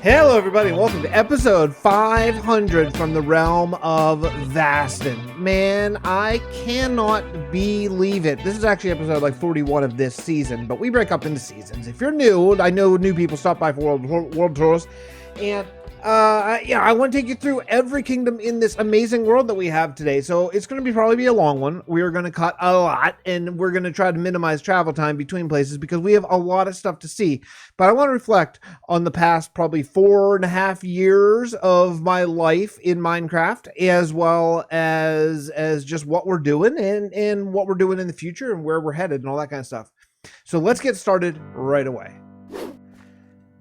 Hello everybody, welcome to episode 500 from the Realm of Vasten. Man, I cannot believe it. This is actually episode like 41 of this season, but we break up into seasons. If you're new, I know new people stop by for world tours, and I want to take you through every kingdom in this amazing world that we have today. So it's going to probably be a long one. We're going to cut a lot, and we're going to try to minimize travel time between places because we have a lot of stuff to see. But I want to reflect on the past probably 4.5 years of my life in Minecraft, as well as just what we're doing and what we're doing in the future and where we're headed and all that kind of stuff. So let's get started right away.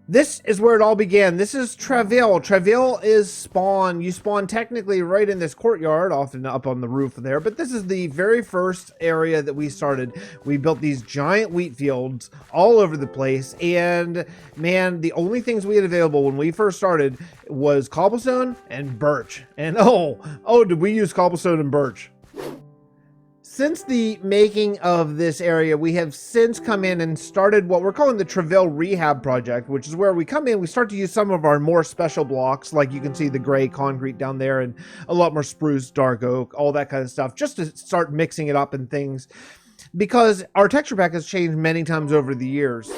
This is where it all began. This is Travill. Travill is spawn. You spawn technically right in this courtyard, often up on the roof there, but this is the very first area that we started. We built these giant wheat fields all over the place, and man, the only things we had available when we first started was cobblestone and birch. And oh, did we use cobblestone and birch? Since the making of this area, we have since come in and started what we're calling the Travill Rehab Project, which is where we come in, we start to use some of our more special blocks, like you can see the gray concrete down there and a lot more spruce, dark oak, all that kind of stuff, just to start mixing it up and things, because our texture pack has changed many times over the years.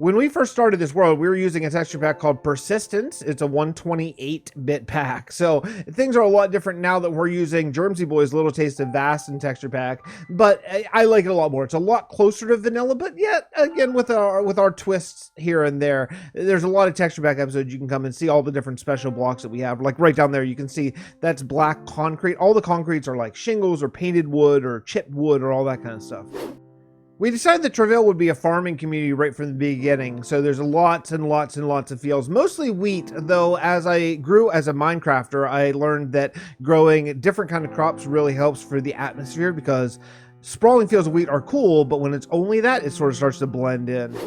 When we first started this world, we were using a texture pack called Persistence. It's a 128-bit pack. So things are a lot different now that we're using Germsy Boy's Little Taste of Vasten texture pack, but I like it a lot more. It's a lot closer to vanilla, but yet again with our twists here and there. There's a lot of texture pack episodes you can come and see all the different special blocks that we have. Like right down there, you can see that's black concrete. All the concretes are like shingles or painted wood or chipped wood or all that kind of stuff. We decided that Travill would be a farming community right from the beginning, so there's lots and lots and lots of fields, mostly wheat, though as I grew as a Minecrafter, I learned that growing different kind of crops really helps for the atmosphere, because sprawling fields of wheat are cool, but when it's only that, it sort of starts to blend in.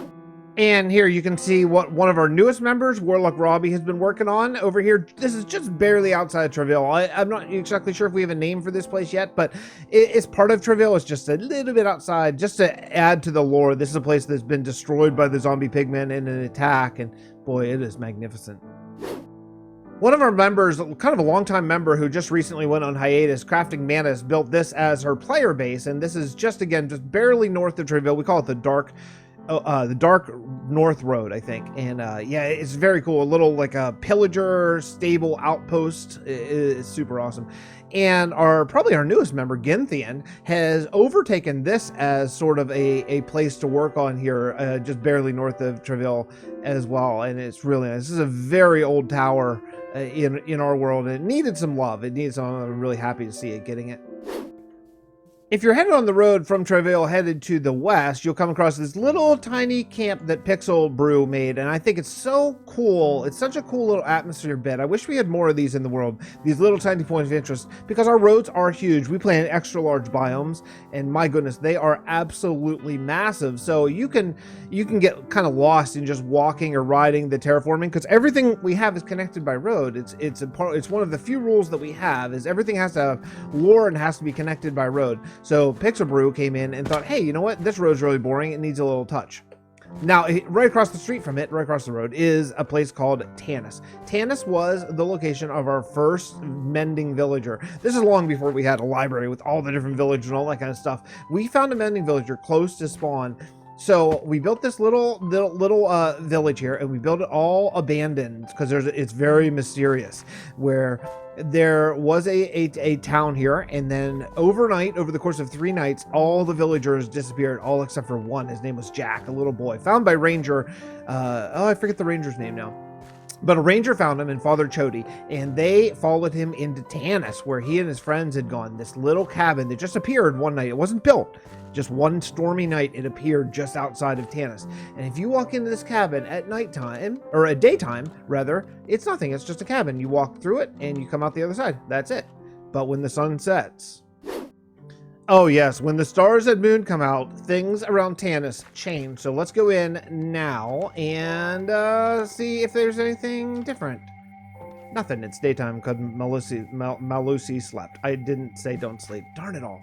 And here you can see what one of our newest members, Warlock Robbie, has been working on over here. This is just barely outside of Travill. I'm not exactly sure if we have a name for this place yet, but it's part of Travill. It's just a little bit outside, just to add to the lore. This is a place that's been destroyed by the zombie pigmen in an attack, and boy, it is magnificent. One of our members, kind of a longtime member who just recently went on hiatus, Crafting Manus, built this as her player base, and this is just barely north of Travill. We call it the Dark North Road, I think. And yeah, it's very cool. A little like a pillager stable outpost. It's super awesome. And probably our newest member, Ginthian, has overtaken this as sort of a place to work on here, just barely north of Travill as well. And it's really nice. This is a very old tower in our world, and it needed some love. It needs some. I'm really happy to see it getting it. If you're headed on the road from Travill headed to the west, you'll come across this little tiny camp that Pixel Brew made, and I think it's so cool. It's such a cool little atmosphere bed. I wish we had more of these in the world, these little tiny points of interest, because our roads are huge. We play in extra large biomes, and my goodness, they are absolutely massive. So you can get kind of lost in just walking or riding the terraforming, because everything we have is connected by road. It's one of the few rules that we have, is everything has to have lore and has to be connected by road. So Pixel Brew came in and thought, hey, you know what? This road's really boring. It needs a little touch. Now, right across the street from it, right across the road, is a place called Tanis. Tanis was the location of our first mending villager. This is long before we had a library with all the different villagers and all that kind of stuff. We found a mending villager close to spawn. So we built this little village here, and we built it all abandoned because it's very mysterious, where there was a town here, and then overnight, over the course of 3 nights, all the villagers disappeared, all except for one. His name was Jack, a little boy, found by Ranger. I forget the Ranger's name now. But a ranger found him and Father Chody, and they followed him into Tanis, where he and his friends had gone. This little cabin that just appeared one night. It wasn't built. Just one stormy night, it appeared just outside of Tanis. And if you walk into this cabin at nighttime, or at daytime, rather, it's nothing. It's just a cabin. You walk through it, and you come out the other side. That's it. But when the sun sets... Oh yes, when the stars and moon come out, things around Tanis change. So let's go in now and see if there's anything different. Nothing. It's daytime because Malusi slept. I didn't say don't sleep. Darn it all.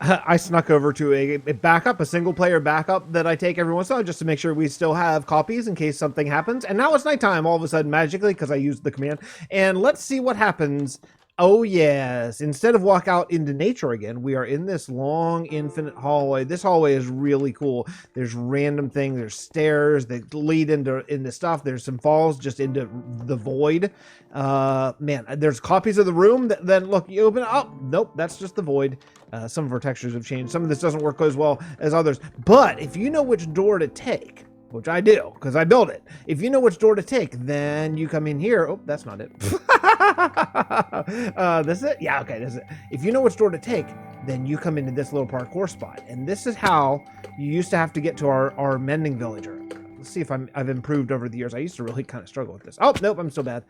I snuck over to a backup, a single player backup that I take every once in a while just to make sure we still have copies in case something happens. And now it's nighttime all of a sudden magically because I used the command. And let's see what happens. Oh yes, instead of walk out into nature again, we are in this long infinite hallway. This hallway is really cool. There's random things, there's stairs that lead into stuff. There's some falls just into the void. Man, there's copies of the room that then look, you open it up. Nope, that's just the void. Some of our textures have changed. Some of this doesn't work as well as others. But if you know which door to take, which I do, because I built it. If you know which door to take, then you come in here. Oh, that's not it. This is it? Yeah, okay, this is it. If you know which door to take, then you come into this little parkour spot. And this is how you used to have to get to our mending villager. Let's see if I've improved over the years. I used to really kind of struggle with this. Oh, nope, I'm still bad.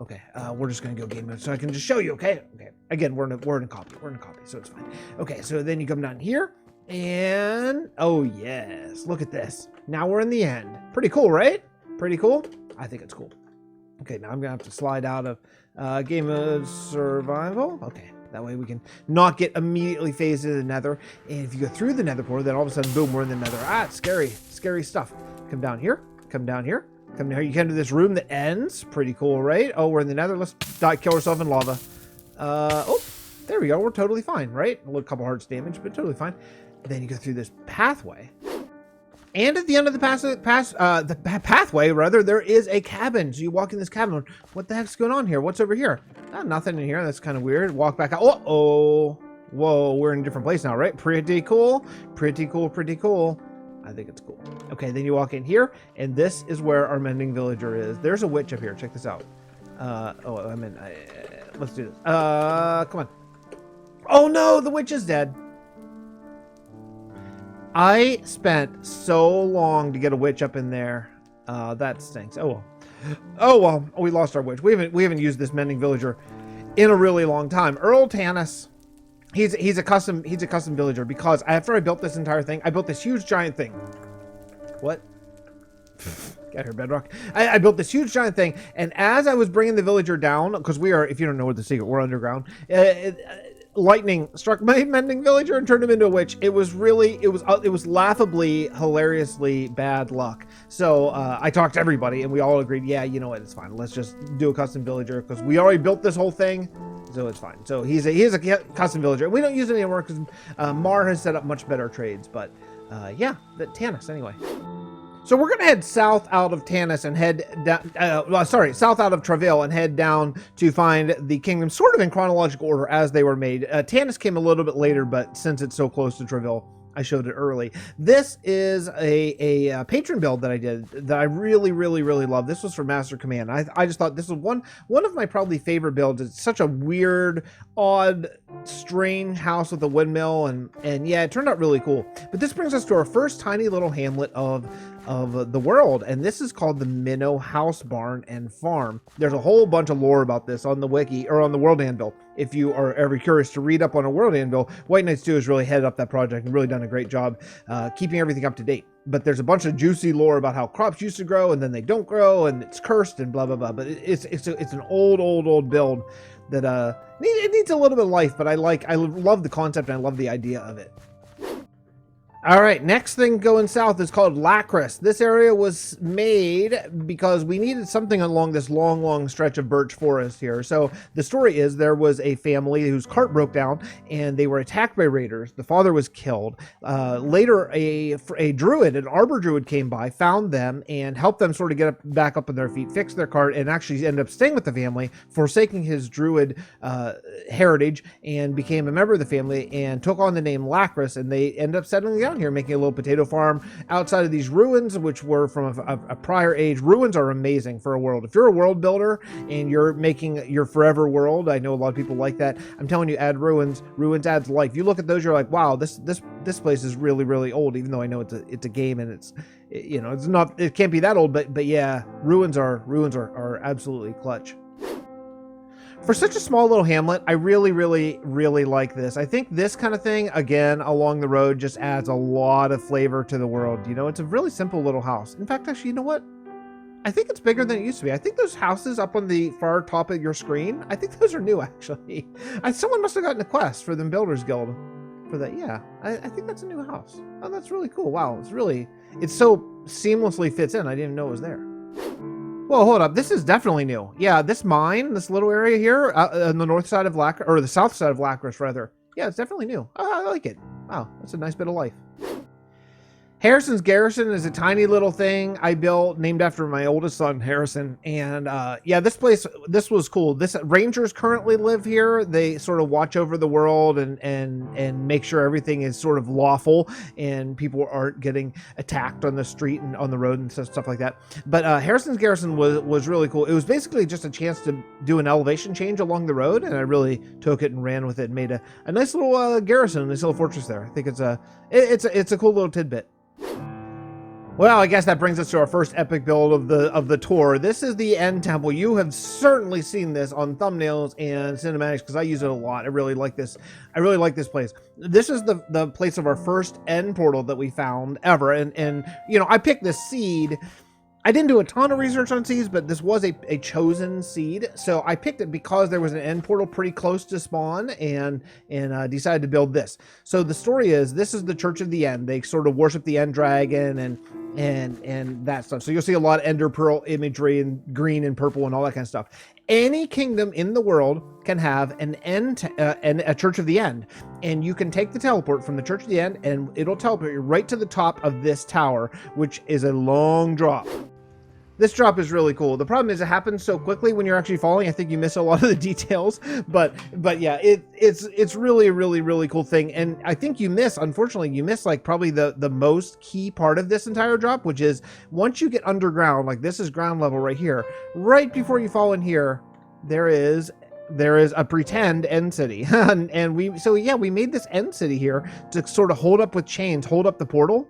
Okay, we're just going to go game mode so I can just show you, okay? Okay, again, we're in a copy. We're in a copy, so it's fine. Okay, so then you come down here. And, oh yes, look at this. Now we're in the end. Pretty cool, right? Pretty cool? I think it's cool. Okay, now I'm gonna have to slide out of game of survival. Okay, that way we can not get immediately phased into the nether. And if you go through the nether portal, then all of a sudden, boom, we're in the nether. Ah, it's scary, scary stuff. Come down here, come down here, come down here. You come to this room that ends. Pretty cool, right? Oh, we're in the nether. Let's kill ourselves in lava. Oh, there we go. We're totally fine, right? A little couple hearts damage, but totally fine. Then you go through this pathway, and at the end of the pathway, rather, there is a cabin. So you walk in this cabin. What the heck's going on here? What's over here? Oh, nothing in here. That's kind of weird. Walk back out. Oh, whoa, we're in a different place now, right? Pretty cool. Pretty cool. Pretty cool. I think it's cool. Okay, then you walk in here, and this is where our mending villager is. There's a witch up here. Check this out. Let's do this. Come on. Oh no, the witch is dead. I spent so long to get a witch up in there. That stinks. Oh well. Oh well. Oh, we lost our witch. We haven't used this mending villager in a really long time. Earl Tanis. He's a custom villager because after I built this entire thing, I built this huge giant thing. What? Get her bedrock. I built this huge giant thing, and as I was bringing the villager down, because we are, if you don't know what the secret, we're underground. Lightning struck my mending villager and turned him into a witch. It was laughably, hilariously bad luck. So I talked to everybody, and we all agreed, yeah, you know what, it's fine. Let's just do a custom villager because we already built this whole thing, so it's fine. So he's a custom villager. We don't use it anymore because Mar has set up much better trades. But yeah, the Tanis anyway. So we're going to head south out of Tanis and head down, south out of Travill and head down to find the kingdom sort of in chronological order as they were made. Tanis came a little bit later, but since it's so close to Travill, I showed it early. This is a patron build that I did that I really, really, really love. This was for Master Command. I just thought this was one of my probably favorite builds. It's such a weird, odd, strange house with a windmill, and yeah, it turned out really cool. But this brings us to our first tiny little hamlet of the world, and this is called the Minow House, Barn, and Farm. There's a whole bunch of lore about this on the wiki, or on the World Anvil. If you are ever curious to read up on a World Anvil, White Knights 2 has really headed up that project and really done a great job keeping everything up to date. But there's a bunch of juicy lore about how crops used to grow and then they don't grow and it's cursed and blah blah blah. But it's an old build that it needs a little bit of life. But I love the concept and I love the idea of it. All right, next thing going south is called Lacris. This area was made because we needed something along this long stretch of birch forest here. So the story is there was a family whose cart broke down and they were attacked by raiders. The father was killed. Later, a druid, an arbor druid came by, found them and helped them sort of get back up on their feet, fix their cart, and actually ended up staying with the family, forsaking his druid heritage, and became a member of the family and took on the name Lacris, and they ended up settling down here, making a little potato farm outside of these ruins, which were from a prior age. Ruins are amazing for a world. If you're a world builder and you're making your forever world, I know a lot of people like that. I'm telling you, add ruins. Ruins adds life. You look at those, you're like, wow, this place is really, really old. Even though I know it's a game and it can't be that old, but yeah, ruins are absolutely clutch. For such a small little hamlet, I really, really, really like this. I think this kind of thing, again, along the road, just adds a lot of flavor to the world. You know, it's a really simple little house. In fact, actually, you know what? I think it's bigger than it used to be. I think those houses up on the far top of your screen, I think those are new, actually. Someone must have gotten a quest for the Builders Guild. for that. Yeah, I think that's a new house. Oh, that's really cool. Wow, it's so seamlessly fits in. I didn't even know it was there. Well, hold up. This is definitely new. Yeah, this mine, this little area here on the north side of Lacris, or the south side of Lacris, rather. Yeah, it's definitely new. I like it. Wow, that's a nice bit of life. Harrison's Garrison is a tiny little thing I built named after my oldest son, Harrison. And yeah, this was cool. Rangers currently live here. They sort of watch over the world and make sure everything is sort of lawful and people aren't getting attacked on the street and on the road and stuff like that. But Harrison's Garrison was really cool. It was basically just a chance to do an elevation change along the road, and I really took it and ran with it and made a nice little garrison, a nice little fortress there. I think it's a cool little tidbit. Well, I guess that brings us to our first epic build of the tour. This is the End Temple. You have certainly seen this on thumbnails and cinematics because I use it a lot. I really like this. I really like this place. This is the place of our first end portal that we found ever. And you know, I picked this seed. I didn't do a ton of research on seeds, but this was a chosen seed. So I picked it because there was an end portal pretty close to spawn and decided to build this. So the story is, this is the Church of the End. They sort of worship the End Dragon and that stuff. So you'll see a lot of Ender Pearl imagery and green and purple and all that kind of stuff. Any kingdom in the world can have an a Church of the End, and you can take the teleport from the Church of the End and it'll teleport you right to the top of this tower, which is a long drop. This drop is really cool. The problem is it happens so quickly when you're actually falling. I think you miss a lot of the details, but yeah, it's really, really, really cool thing. And I think unfortunately, you miss like probably the most key part of this entire drop, which is once you get underground, like this is ground level right here, right before you fall in here, there is a pretend end city. and we made this end city here to sort of hold up with chains, hold up the portal.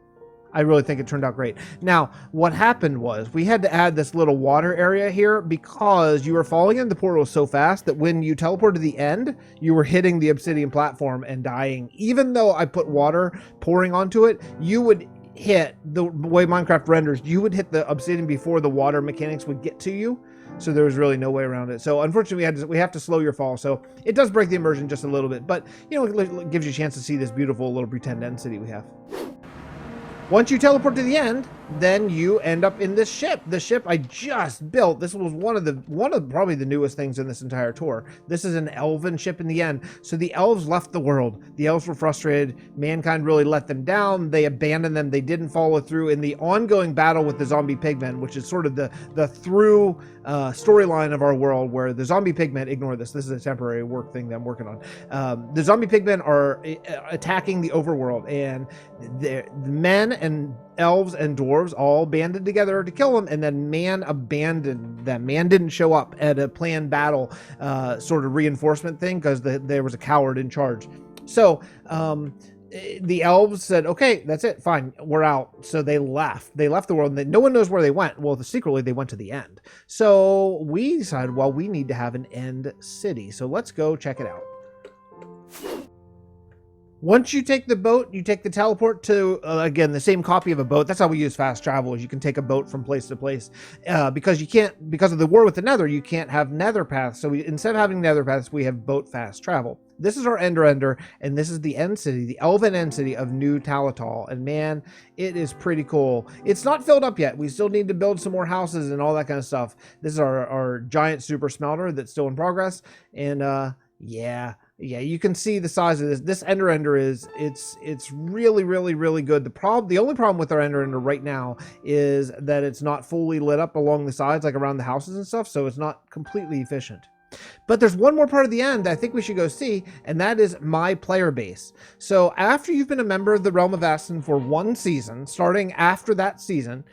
I really think it turned out great. Now, what happened was we had to add this little water area here because you were falling into the portal so fast that when you teleported to the end, you were hitting the obsidian platform and dying. Even though I put water pouring onto it, you would hit, the way Minecraft renders, you would hit the obsidian before the water mechanics would get to you. So there was really no way around it. So unfortunately, we have to slow your fall. So it does break the immersion just a little bit, but you know, it gives you a chance to see this beautiful little pretend end city we have. Once you teleport to the end, then you end up in this ship. The ship I just built. This was one of probably the newest things in this entire tour. This is an elven ship in the end. So the elves left the world. The elves were frustrated. Mankind really let them down. They abandoned them. They didn't follow through in the ongoing battle with the zombie pigmen, which is sort of the through storyline of our world, where the zombie pigmen, ignore this. This is a temporary work thing that I'm working on. The zombie pigmen are attacking the overworld, and the men and elves and dwarves all banded together to kill them, and then man abandoned them. Man didn't show up at a planned battle sort of reinforcement thing because there was a coward in charge. So the elves said, okay, that's it, fine, we're out. So they left the world, and no one knows where they went. Well, secretly they went to the end. So we decided, well, we need to have an end city, so let's go check it out. Once you take the boat, you take the teleport to, again, the same copy of a boat. That's how we use fast travel, is you can take a boat from place to place. Because of the war with the Nether, you can't have Nether paths. So instead of having Nether paths, we have boat fast travel. This is our Ender, and this is the end city, the elven end city of New Talatol. And man, it is pretty cool. It's not filled up yet. We still need to build some more houses and all that kind of stuff. This is our giant super smelter that's still in progress. And yeah, you can see the size of this. This Ender is, it's really, really, really good. The only problem with our Ender right now is that it's not fully lit up along the sides, like around the houses and stuff, so it's not completely efficient. But there's one more part of the end I think we should go see, and that is my player base. So after you've been a member of the Realm of Vasten for one season, starting after that season,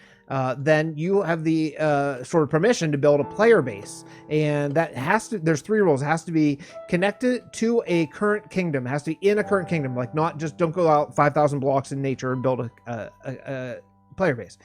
then you have the sort of permission to build a player base, and that there's 3 rules. It has to be connected to a current kingdom. It has to be in a current kingdom, like not just don't go out 5,000 blocks in nature and build a player base.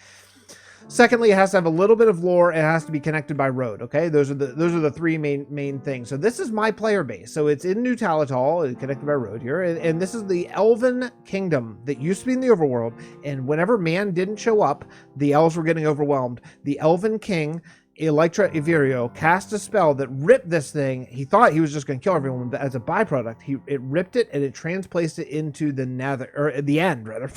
Secondly, it has to have a little bit of lore, and it has to be connected by road. Okay, those are the 3 main things. So this is my player base. So it's in New Talatol, it's connected by road here, and this is the Elven Kingdom that used to be in the overworld. And whenever man didn't show up, the elves were getting overwhelmed. The Elven King Electra Ivirio cast a spell that ripped this thing. He thought he was just going to kill everyone, but as a byproduct, it ripped it and it transplaced it into the nether, or the end, rather.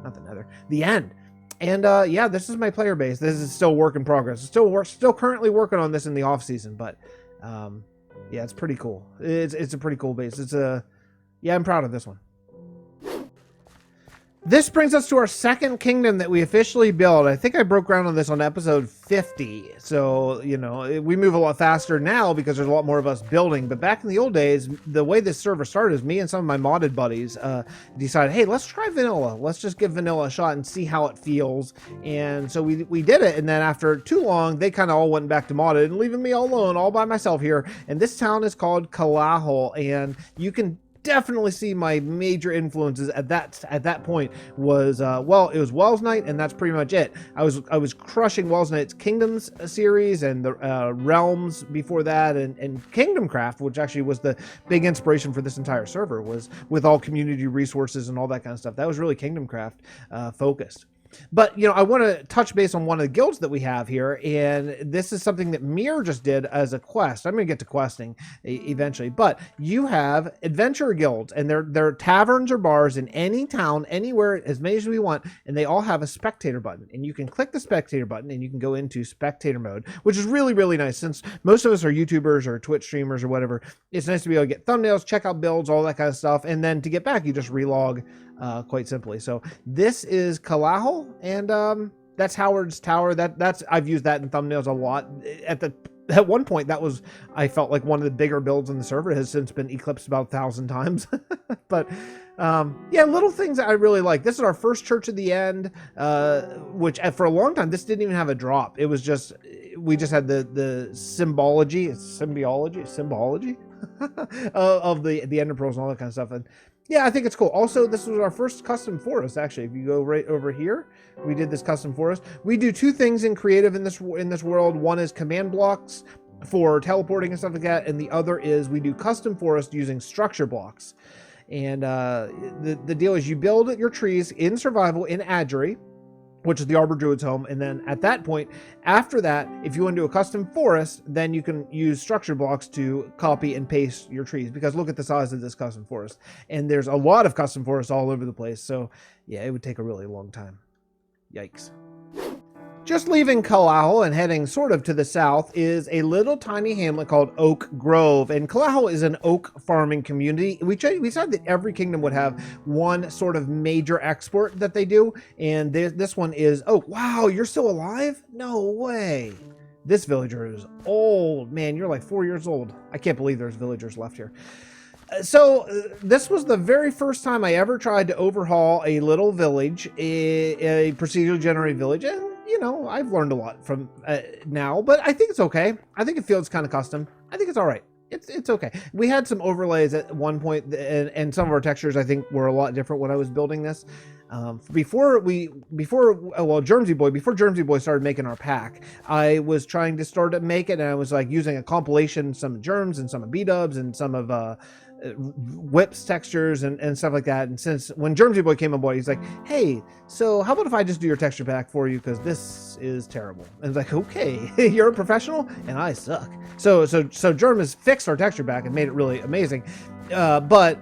Not the nether, the end. And yeah, this is my player base. This is still work in progress. Still currently working on this in the off season, but yeah, it's pretty cool. It's a pretty cool base. Yeah, I'm proud of this one. This brings us to our second kingdom that we officially built. I think I broke ground on this on episode 50. So, you know, we move a lot faster now because there's a lot more of us building. But back in the old days, the way this server started is me and some of my modded buddies decided, hey, let's try vanilla. Let's just give vanilla a shot and see how it feels. And so we did it. And then after too long, they kind of all went back to modded and leaving me all alone, all by myself here. And this town is called Caluss. And you can definitely see my major influences at that point was well, it was Wells Knight, and that's pretty much it. I was crushing Wells Knight's Kingdoms series and the Realms before that, and Kingdom Craft, which actually was the big inspiration for this entire server, was with all community resources and all that kind of stuff. That was really Kingdom Craft focused. But, you know, I want to touch base on one of the guilds that we have here, and this is something that Mir just did as a quest. I'm going to get to questing eventually, but you have adventure guilds, and they're taverns or bars in any town, anywhere, as many as we want, and they all have a spectator button, and you can click the spectator button, and you can go into spectator mode, which is really, really nice. Since most of us are YouTubers or Twitch streamers or whatever, it's nice to be able to get thumbnails, check out builds, all that kind of stuff, and then to get back, you just relog quite simply. So this is Caluss, and that's Howard's Tower. That's I've used that in thumbnails a lot. At one point, that was, I felt like, one of the bigger builds in the server. It has since been eclipsed about 1,000 times. But yeah, little things that I really like. This is our first Church of the End, which for a long time, this didn't even have a drop. It was just, we just had the symbology of the Ender Pearls and all that kind of stuff. And yeah, I think it's cool. Also, this was our first custom forest, actually. If you go right over here, we did this custom forest. We do two things in creative in this world. One is command blocks for teleporting and stuff like that, and the other is we do custom forest using structure blocks. And the deal is you build your trees in survival in Adjury, which is the Arbor Druid's home, and then at that point, after that, if you want to do a custom forest, then you can use structure blocks to copy and paste your trees, because look at the size of this custom forest, and there's a lot of custom forests all over the place, so yeah, it would take a really long time. Yikes. Just leaving Caluss and heading sort of to the south is a little tiny hamlet called Oak Grove. And Caluss is an oak farming community. We decided that every kingdom would have one sort of major export that they do. And this one is oak. Wow, you're still alive? No way. This villager is old. Man, you're like 4 years old. I can't believe there's villagers left here. So this was the very first time I ever tried to overhaul a little village, a procedurally generated village. And you know, I've learned a lot from now, but I think it's okay. I think it feels kind of custom. I think it's all right. It's okay. We had some overlays at one point, and some of our textures I think were a lot different when I was building this. Before Germsy Boy started making our pack, I was trying to start to make it, and I was like using a compilation, some of Germs and some of B-dubs and some of Whips textures and stuff like that. And since when Germsy Boy came on board, he's like, hey, so how about if I just do your texture pack for you, because this is terrible. And it's like, okay, you're a professional and I suck. So Germ has fixed our texture pack and made it really amazing. But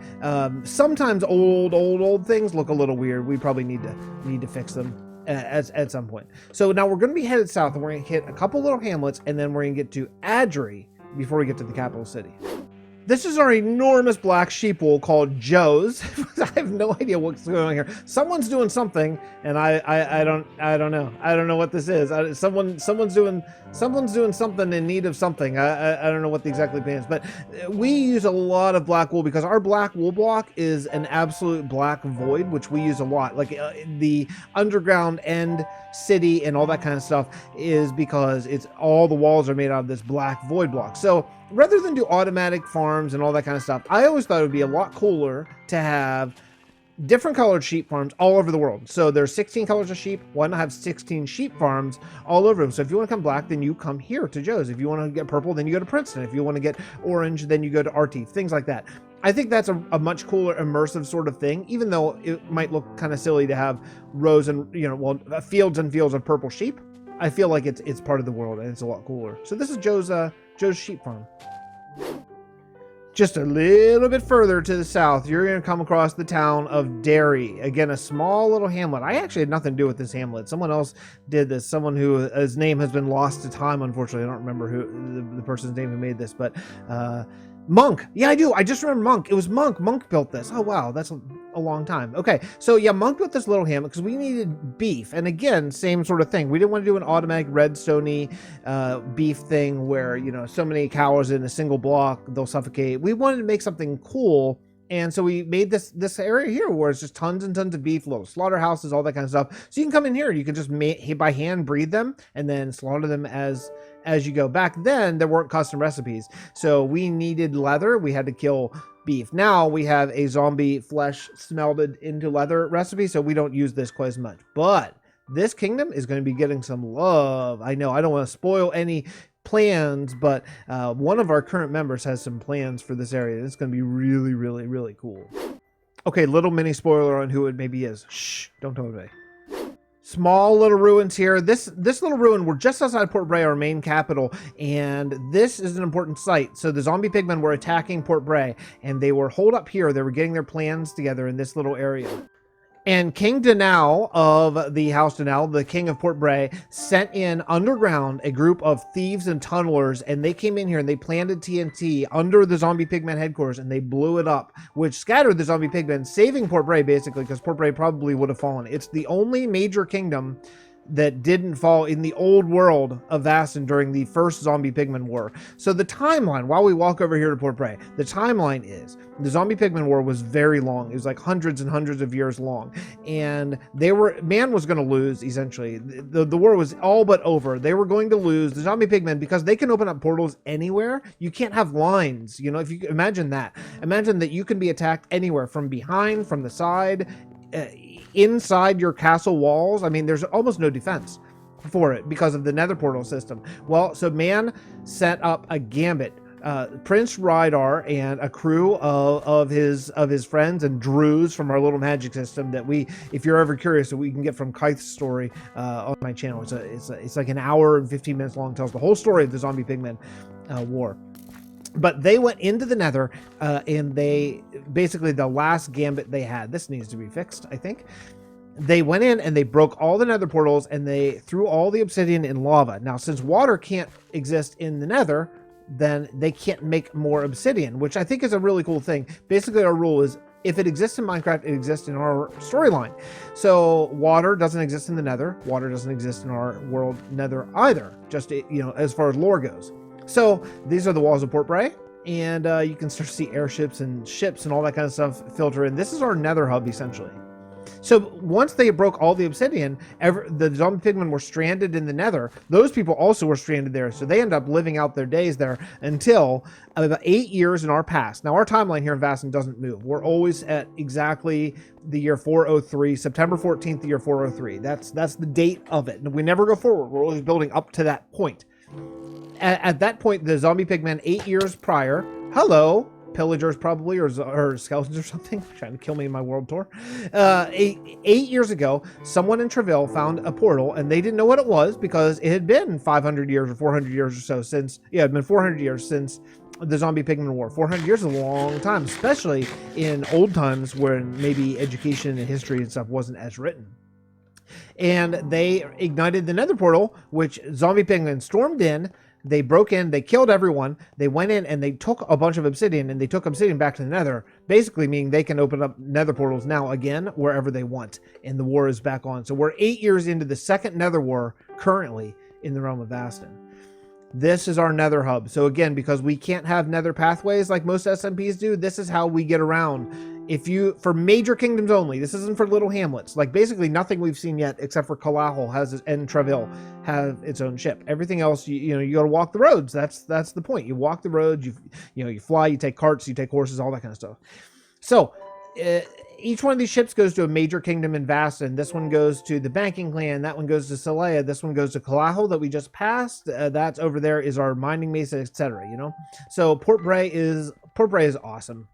sometimes old things look a little weird. We probably need to fix them at some point. So now we're going to be headed south, and we're going to hit a couple little hamlets, and then we're going to get to Adjury before we get to the capital city. This is our enormous black sheep wool called Joe's. I have no idea what's going on here. Someone's doing something, and I don't know. I don't know what this is. Someone's doing something in need of something. I don't know what the exactly plan is, but we use a lot of black wool because our black wool block is an absolute black void, which we use a lot. Like the underground end city and all that kind of stuff is because it's all the walls are made out of this black void block. So rather than do automatic farms and all that kind of stuff, I always thought it would be a lot cooler to have different colored sheep farms all over the world. So there's 16 colors of sheep. Why not have 16 sheep farms all over them? So if you want to come black, then you come here to Joe's. If you want to get purple, then you go to Princeton. If you want to get orange, then you go to Artie. Things like that. I think that's a much cooler, immersive sort of thing, even though it might look kind of silly to have rows and, fields and fields of purple sheep. I feel like it's part of the world and it's a lot cooler. So this is Joe's sheep farm. Just a little bit further to the south, you're going to come across the town of Derry. Again, a small little hamlet. I actually had nothing to do with this hamlet. Someone else did this. Someone his name has been lost to time, unfortunately. I don't remember who the person's name who made this, but Monk. Yeah, I do. I just remember Monk. It was Monk. Monk built this. Oh, wow. That's a long time. Okay. So, yeah, Monk built this little hamlet because we needed beef. And again, same sort of thing. We didn't want to do an automatic redstone-y beef thing where, you know, so many cows in a single block, they'll suffocate. We wanted to make something cool. And so we made this area here where it's just tons and tons of beef, little slaughterhouses, all that kind of stuff. So you can come in here, you can just by hand breed them and then slaughter them as you go. Back then, there weren't custom recipes. So we needed leather. We had to kill beef. Now we have a zombie flesh smelted into leather recipe, so we don't use this quite as much. But this kingdom is going to be getting some love. I know I don't want to spoil any plans, but one of our current members has some plans for this area. It's going to be really, really, really cool. Okay, little mini spoiler on who it maybe is. Shh, don't tell anybody. Small little ruins here. This little ruin, we're just outside Port Breigh, our main capital, and this is an important site. So the zombie pigmen were attacking Port Breigh, and they were holed up here. They were getting their plans together in this little area. And King Minow of the House Minow, the king of Port Breigh, sent in underground a group of thieves and tunnelers, and they came in here and they planted TNT under the zombie pigmen headquarters, and they blew it up, which scattered the zombie pigmen, saving Port Breigh basically, because Port Breigh probably would have fallen. It's the only major kingdom that didn't fall in the old world of Vasten during the first zombie pigmen war. So the timeline, while we walk over here to Port Breigh, the timeline is the zombie pigmen war was very long. It was like hundreds and hundreds of years long, and man was going to lose essentially. The war was all but over. They were going to lose. The zombie pigmen, because they can open up portals anywhere. You can't have lines. You know, if you imagine that you can be attacked anywhere, from behind, from the side, inside your castle walls. I mean, there's almost no defense for it because of the nether portal system. Well, so man set up a gambit. Prince Rydar and a crew of his friends and Drews from our little magic system that if you're ever curious, we can get from Kythe's story on my channel. It's like an hour and 15 minutes long. Tells the whole story of the zombie pigmen war. But they went into the nether, and they basically, the last gambit they had, this needs to be fixed, I think. They went in and they broke all the nether portals and they threw all the obsidian in lava. Now, since water can't exist in the nether, then they can't make more obsidian, which I think is a really cool thing. Basically, our rule is if it exists in Minecraft, it exists in our storyline. So water doesn't exist in the nether. Water doesn't exist in our world nether either, just, you know, as far as lore goes. So these are the walls of Port Breigh, and you can start to see airships and ships and all that kind of stuff filter in. This is our nether hub, essentially. So once they broke all the obsidian, the zombie pigmen were stranded in the nether. Those people also were stranded there, so they end up living out their days there until about 8 years in our past. Now, our timeline here in Vasten doesn't move. We're always at exactly the year 403, September 14th, the year 403. That's the date of it. And we never go forward. We're always building up to that point. At that point, the zombie pigmen 8 years prior, hello, pillagers probably, or skeletons or something, trying to kill me in my world tour. 8 years ago, someone in Travill found a portal, and they didn't know what it was because it had been 500 years or 400 years or so since, yeah, it had been 400 years since the zombie pigmen war. 400 years is a long time, especially in old times when maybe education and history and stuff wasn't as written. And they ignited the nether portal, which zombie pigmen stormed in. They broke in, they killed everyone, they went in and they took a bunch of obsidian, and they took obsidian back to the nether, basically meaning they can open up nether portals now again wherever they want, and the war is back on. So we're 8 years into the second nether war currently in the Realm of Vasten. This is our nether hub. So again, because we can't have nether pathways like most SMPs do, this is how we get around. For major kingdoms only, this isn't for little hamlets. Like basically nothing we've seen yet except for Calatol and Travill have its own ship. Everything else, you got to walk the roads. That's the point. You walk the roads, you fly, you take carts, you take horses, all that kind of stuff. So each one of these ships goes to a major kingdom in Vasten. This one goes to the banking clan. That one goes to Celea. This one goes to Calatol that we just passed. That's over there is our mining mesa, etc. So Port Breigh is awesome.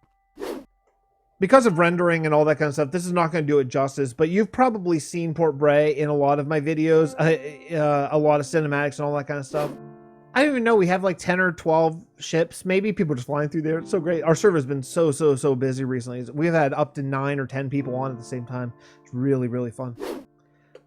Because of rendering and all that kind of stuff, this is not going to do it justice, but you've probably seen Port Breigh in a lot of my videos, a lot of cinematics and all that kind of stuff. I don't even know, we have like 10 or 12 ships, maybe people just flying through there. It's so great. Our server's been so busy recently. We've had up to 9 or 10 people on at the same time. It's really fun.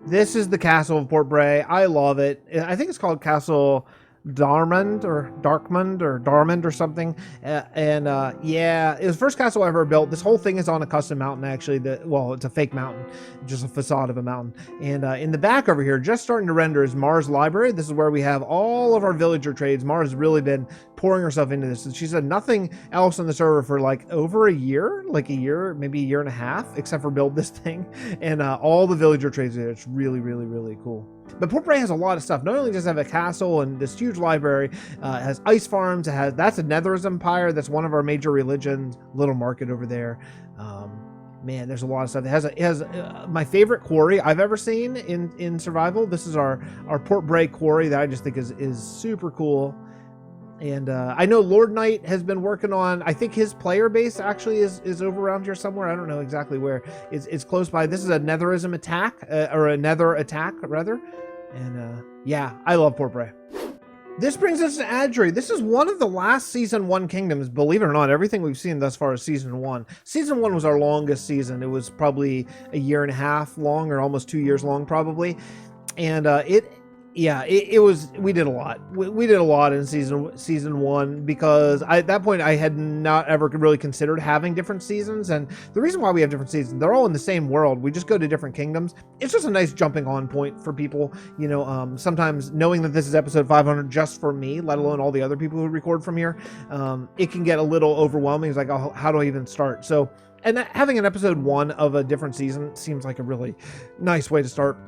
This is the castle of Port Breigh. I love it. I think it's called Castle Darmond or something. Yeah, it was the first castle I ever built. This whole thing is on a custom mountain, actually. Well, it's a fake mountain, just a facade of a mountain. And in the back over here, just starting to render, is Mars Library. This is where we have all of our villager trades. Mars has really been pouring herself into this. And she said nothing else on the server for like over a year, maybe a year and a half, except for build this thing. And all the villager trades there. It's really cool. But Port Breigh has a lot of stuff. Not only does it have a castle and this huge library, it has ice farms. That's a Nether's Empire. That's one of our major religions. Little market over there. Man, there's a lot of stuff. It has my favorite quarry I've ever seen in survival. This is our Port Breigh quarry that I just think is super cool. And I know Lord Knight has been working on, I think his player base actually is over around here somewhere. I don't know exactly where. It's close by. This is a Netherism attack, or a Nether attack, rather. And yeah, I love Port Breigh. This brings us to Adri. This is one of the last Season 1 kingdoms. Believe it or not, everything we've seen thus far is Season 1. Season 1 was our longest season. It was probably a year and a half long, or almost 2 years long, probably. And it was, we did a lot. We did a lot in season 1 because at that point I had not ever really considered having different seasons. And the reason why we have different seasons, they're all in the same world. We just go to different kingdoms. It's just a nice jumping on point for people. You know, sometimes knowing that this is episode 500 just for me, let alone all the other people who record from here, it can get a little overwhelming. It's like, oh, how do I even start? So, and having an episode 1 of a different season seems like a really nice way to start.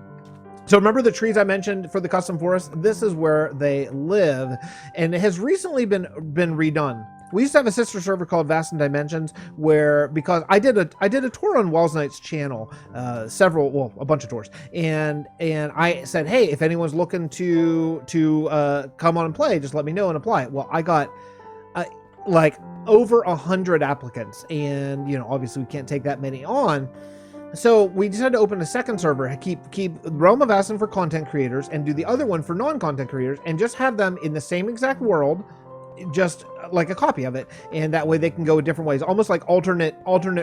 So remember the trees I mentioned for the custom forest? This is where they live, and it has recently been redone. We used to have a sister server called Vasten Dimensions, where, because I did a tour on Wells Knight's channel, a bunch of tours, and I said, hey, if anyone's looking to come on and play, just let me know and apply. Well, I got like over 100 applicants, and you know, obviously we can't take that many on. So we decided to open a second server, keep Realm of Vasten for content creators, and do the other one for non-content creators, and just have them in the same exact world, just like a copy of it. And that way they can go different ways, almost like alternate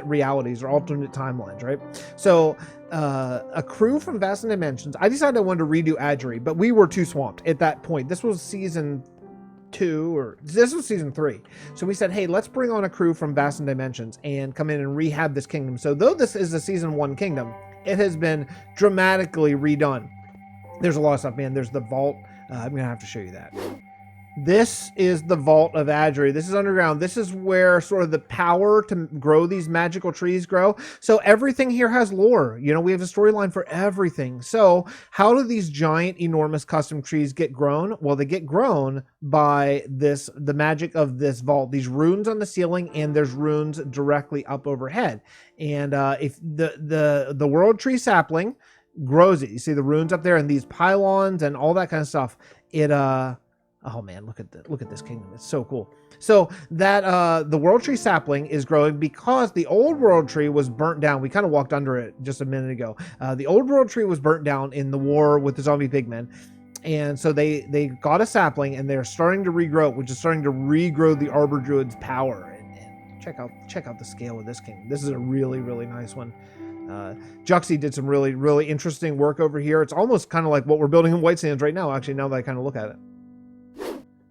realities or alternate timelines, right? So a crew from Vasten Dimensions, I decided I wanted to redo Adri, but we were too swamped at that point. This was season 2, or this was season 3. So we said, hey, let's bring on a crew from Vasten Dimensions and come in and rehab this kingdom. So though this is a season 1 kingdom, it has been dramatically redone. There's a lot of stuff, man. There's the vault. I'm gonna have to show you that. This is the Vault of Adri. This is underground. This is where sort of the power to grow these magical trees grow. So everything here has lore. You know, we have a storyline for everything. So how do these giant, enormous custom trees get grown? Well, they get grown by the magic of this vault. These runes on the ceiling, and there's runes directly up overhead. And if the world tree sapling grows it, you see the runes up there and these pylons and all that kind of stuff. Oh man, look at this kingdom. It's so cool. So that the world tree sapling is growing because the old world tree was burnt down. We kind of walked under it just a minute ago. The old world tree was burnt down in the war with the zombie pigmen. And so they got a sapling, and they're starting to regrow it, which is starting to regrow the Arbor Druid's power. And check out the scale of this kingdom. This is a really, really nice one. Juxie did some really, really interesting work over here. It's almost kind of like what we're building in White Sands right now, actually, now that I kind of look at it.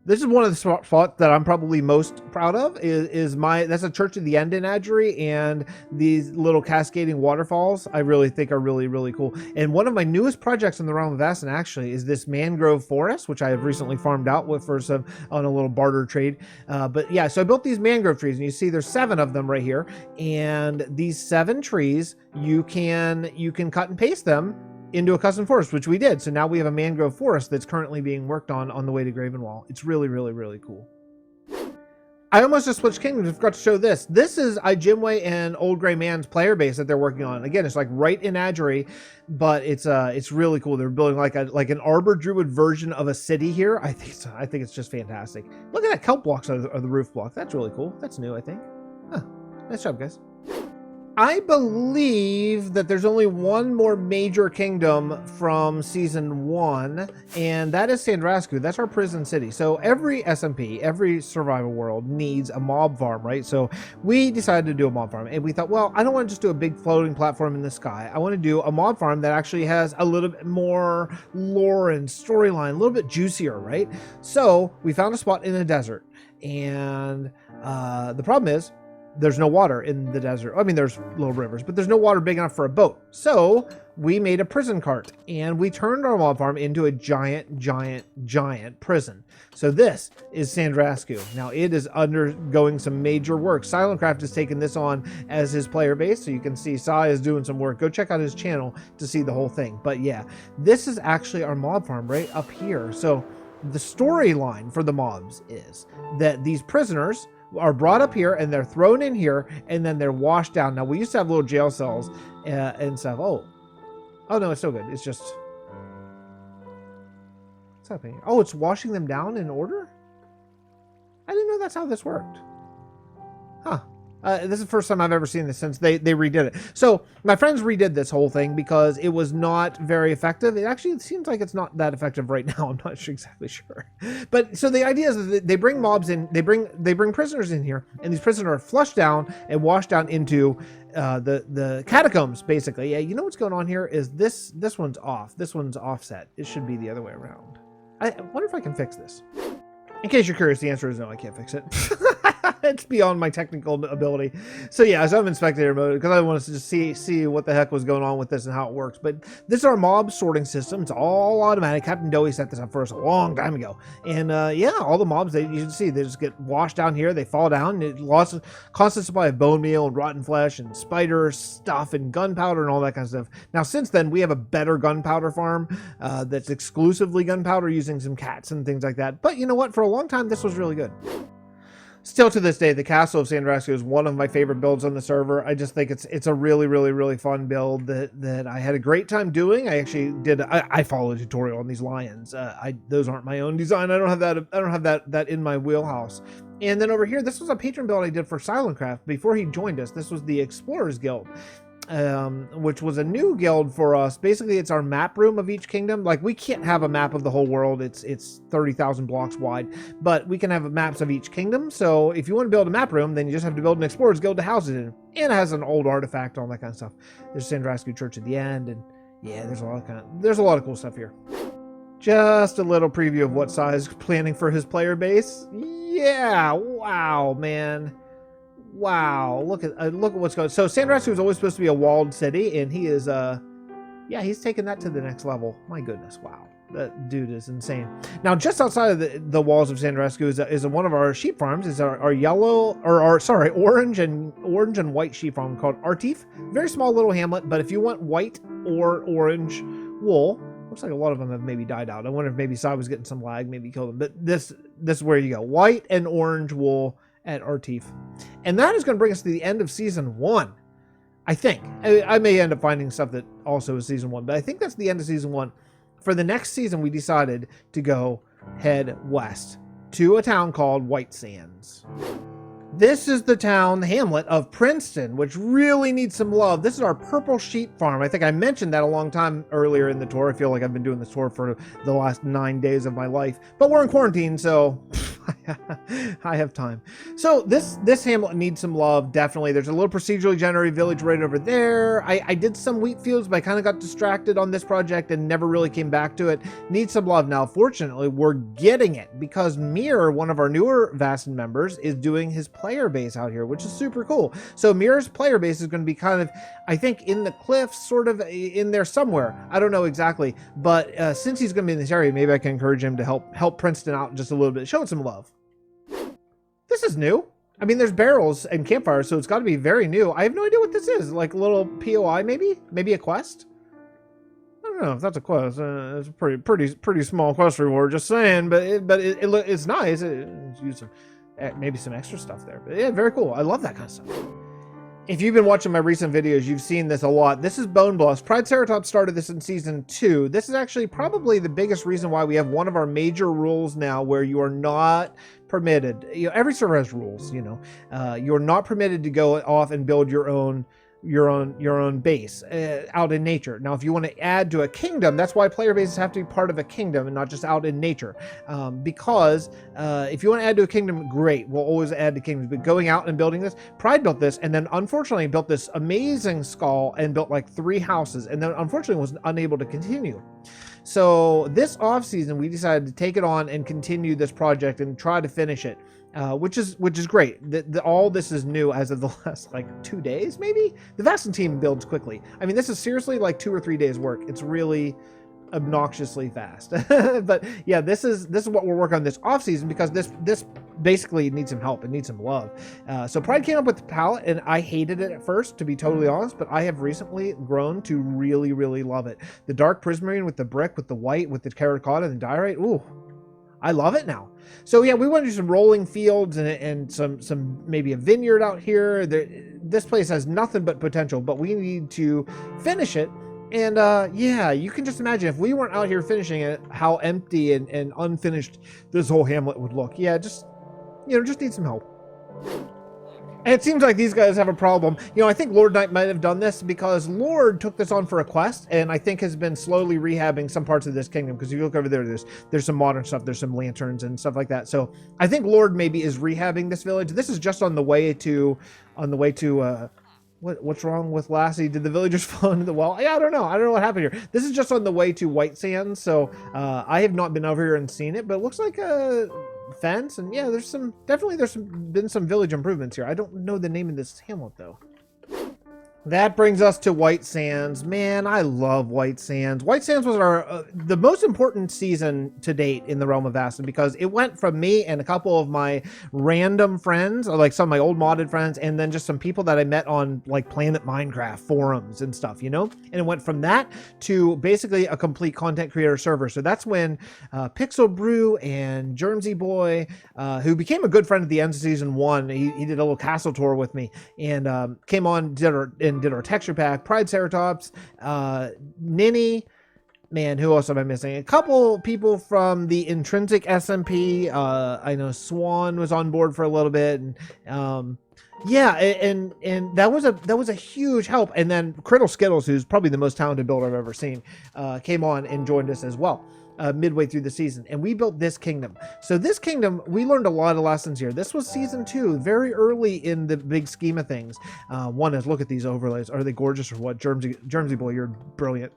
This is one of the spots that I'm probably most proud of that's a Church of the End in Adri, and these little cascading waterfalls I really think are really, really cool. And one of my newest projects in the Realm of Vasten actually is this mangrove forest, which I have recently farmed out on a little barter trade. But yeah, so I built these mangrove trees, and you see there's 7 of them right here. And these 7 trees, you can cut and paste them into a custom forest, which we did. So now we have a mangrove forest that's currently being worked on the way to Gravenwall. It's really, really, really cool. I almost just switched kingdoms. I forgot to show this. This is Ijimwe and Old Gray Man's player base that they're working on. Again, it's like right in Adri, but it's really cool. They're building like an Arbor Druid version of a city here. I think it's just fantastic. Look at that kelp blocks of the roof block. That's really cool. That's new, I think. Huh. Nice job, guys. I believe that there's only one more major kingdom from season 1, and that is Sandrasku. That's our prison city. So every SMP, every survival world needs a mob farm, right? So we decided to do a mob farm, and we thought, well, I don't want to just do a big floating platform in the sky. I want to do a mob farm that actually has a little bit more lore and storyline, a little bit juicier, right? So we found a spot in the desert, and the problem is, there's no water in the desert. I mean, there's little rivers, but there's no water big enough for a boat. So we made a prison cart, and we turned our mob farm into a giant prison. So this is Sandrasku. Now it is undergoing some major work. Silentcraft has taken this on as his player base. So you can see Sai is doing some work. Go check out his channel to see the whole thing. But yeah, this is actually our mob farm right up here. So the storyline for the mobs is that these prisoners are brought up here and they're thrown in here and then they're washed down. Now we used to have little jail cells and stuff. Oh no, it's still good. It's just, what's happening? Oh, it's washing them down in order? I didn't know that's how this worked. Huh. This is the first time I've ever seen this since they redid it. So my friends redid this whole thing because it was not very effective. It actually seems like it's not that effective right now. I'm not exactly sure. But so the idea is that they bring mobs in, they bring prisoners in here, and these prisoners are flushed down and washed down into the catacombs, basically. Yeah, you know what's going on here is this one's off. This one's offset. It should be the other way around. I wonder if I can fix this. In case you're curious, the answer is no, I can't fix it. It's beyond my technical ability. So yeah, so I'm in spectator mode because I wanted to just see what the heck was going on with this and how it works. But this is our mob sorting system. It's all automatic. Captain Doey set this up for us a long time ago. And yeah, all the mobs, you can see, they just get washed down here. They fall down. It lost a constant supply of bone meal and rotten flesh and spider stuff and gunpowder and all that kind of stuff. Now, since then, we have a better gunpowder farm that's exclusively gunpowder using some cats and things like that. But you know what? For a long time, this was really good. Still to this day, the Castle of Sandrasku is one of my favorite builds on the server. I just think it's a really fun build that I had a great time doing. I actually did. I followed a tutorial on these lions. Those aren't my own design. I don't have that in my wheelhouse. And then over here, this was a patron build I did for Silentcraft before he joined us. This was the Explorers Guild, which was a new guild for us. Basically, it's our map room of each kingdom. Like, we can't have a map of the whole world. It's 30,000 blocks wide, but we can have maps of each kingdom. So if you want to build a map room, then you just have to build an Explorers Guild to house it in. And it has an old artifact, all that kind of stuff. There's Sandrasku Church at the end, and yeah, there's a lot of cool stuff here. Just a little preview of what Sai is planning for his player base. Yeah, wow, man. Wow, look at what's going on. So Sandrasku was always supposed to be a walled city, and he is yeah, he's taken that to the next level. My goodness, wow. That dude is insane. Now, just outside of the walls of Sandrasku is one of our sheep farms. Is our yellow, or our, sorry, orange and white sheep farm called Artif. Very small little hamlet, but if you want white or orange wool, looks like a lot of them have maybe died out. I wonder if maybe Sai was getting some lag, maybe killed them. But this is where you go. White and orange wool at Artif. And that is going to bring us to the end of season 1. I think. I may end up finding stuff that also is season 1, but I think that's the end of season 1. For the next season, we decided to go head west to a town called White Sands. This is the town, the hamlet of Princeton, which really needs some love. This is our purple sheep farm. I think I mentioned that a long time earlier in the tour. I feel like I've been doing this tour for the last 9 days of my life, but we're in quarantine, so I have time. So this hamlet needs some love, definitely. There's a little procedurally generated village right over there. I did some wheat fields, but I kind of got distracted on this project and never really came back to it. Needs some love. Now, fortunately, we're getting it because Mir, one of our newer Vasten members, is doing his player base out here, which is super cool. So Mir's player base is going to be kind of, I think, in the cliffs, sort of in there somewhere. I don't know exactly, but since he's going to be in this area, maybe I can encourage him to help Princeton out just a little bit, show it some love. This is new. I mean, there's barrels and campfires, so it's got to be very new. I have no idea what this is. Like a little POI, maybe a quest. I don't know if that's a quest. It's a pretty small quest reward. Just saying, but it's nice. It's used maybe some extra stuff there. But yeah, very cool. I love that kind of stuff. If you've been watching my recent videos, you've seen this a lot. This is Bone Bluffs. Triceratops started this in season 2. This is actually probably the biggest reason why we have one of our major rules now where you are not permitted. You know, every server has rules, you know. You're not permitted to go off and build your own your own base out in nature. Now, if you want to add to a kingdom, that's why player bases have to be part of a kingdom and not just out in nature. Because if you want to add to a kingdom, great, we'll always add to kingdoms. But going out and building this, Pride built this, and then unfortunately built this amazing skull and built like 3 houses, and then unfortunately was unable to continue. So this off season, we decided to take it on and continue this project and try to finish it. Which is great. All this is new as of the last like 2 days, maybe. The Vasten team builds quickly. I mean, this is seriously like 2 or 3 days work. It's really obnoxiously fast. But yeah, this is what we're working on this off season, because this basically needs some help. It needs some love. So Pride came up with the palette, and I hated it at first, to be totally honest, but I have recently grown to really, really love it. The dark prismarine with the brick, with the white, with the terracotta and the diorite. Ooh, I love it now. So yeah, we want to do some rolling fields and some maybe a vineyard out here. This place has nothing but potential, but we need to finish it. And yeah, you can just imagine if we weren't out here finishing it, how empty and unfinished this whole hamlet would look. Yeah, just need some help. And it seems like these guys have a problem. I think Lord Knight might have done this because Lord took this on for a quest, and I think has been slowly rehabbing some parts of this kingdom. Because if you look over there, there's some modern stuff. There's some lanterns and stuff like that. So I think Lord maybe is rehabbing this village. This is just on the way to what's wrong with Lassie? Did the villagers fall into the well? Yeah, I don't know. I don't know what happened here. This is just on the way to White Sands. So I have not been over here and seen it, but it looks like a fence, and yeah, there's been some village improvements here. I don't know the name of this hamlet though. That brings us to White Sands. Man, I love White Sands. White Sands was our the most important season to date in the Realm of Vasten, because it went from me and a couple of my random friends, or like some of my old modded friends, and then just some people that I met on like Planet Minecraft forums and stuff, And it went from that to basically a complete content creator server. So that's when Pixel Brew and Germsy Boy, who became a good friend at the end of season 1, he did a little castle tour with me, and came on, did our texture pack. Pride Ceratops, Ninny, man, who else am I missing? A couple people from the Intrinsic SMP. I know Swan was on board for a little bit, and yeah, and that was a huge help. And then Criddle Skittles, who's probably the most talented builder I've ever seen, came on and joined us as well. Midway through the season, and we built this kingdom. So this kingdom, we learned a lot of lessons here. This was season 2, very early in the big scheme of things. One is, look at these overlays. Are they gorgeous or what? Germsy Boy, you're brilliant.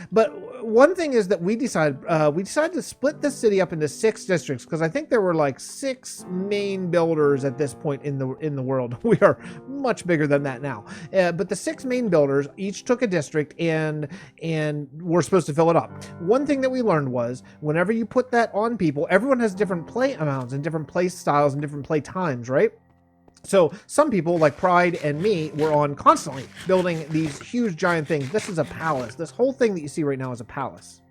But one thing is that we decided to split this city up into 6 districts, because I think there were like 6 main builders at this point in the world. We are much bigger than that now. But the 6 main builders each took a district, and we're supposed to fill it up. One thing that we learned was, whenever you put that on people, everyone has different play amounts and different play styles and different play times, right? So some people like Pride and me were on constantly building these huge giant things. This is a palace. This whole thing that you see right now is a palace.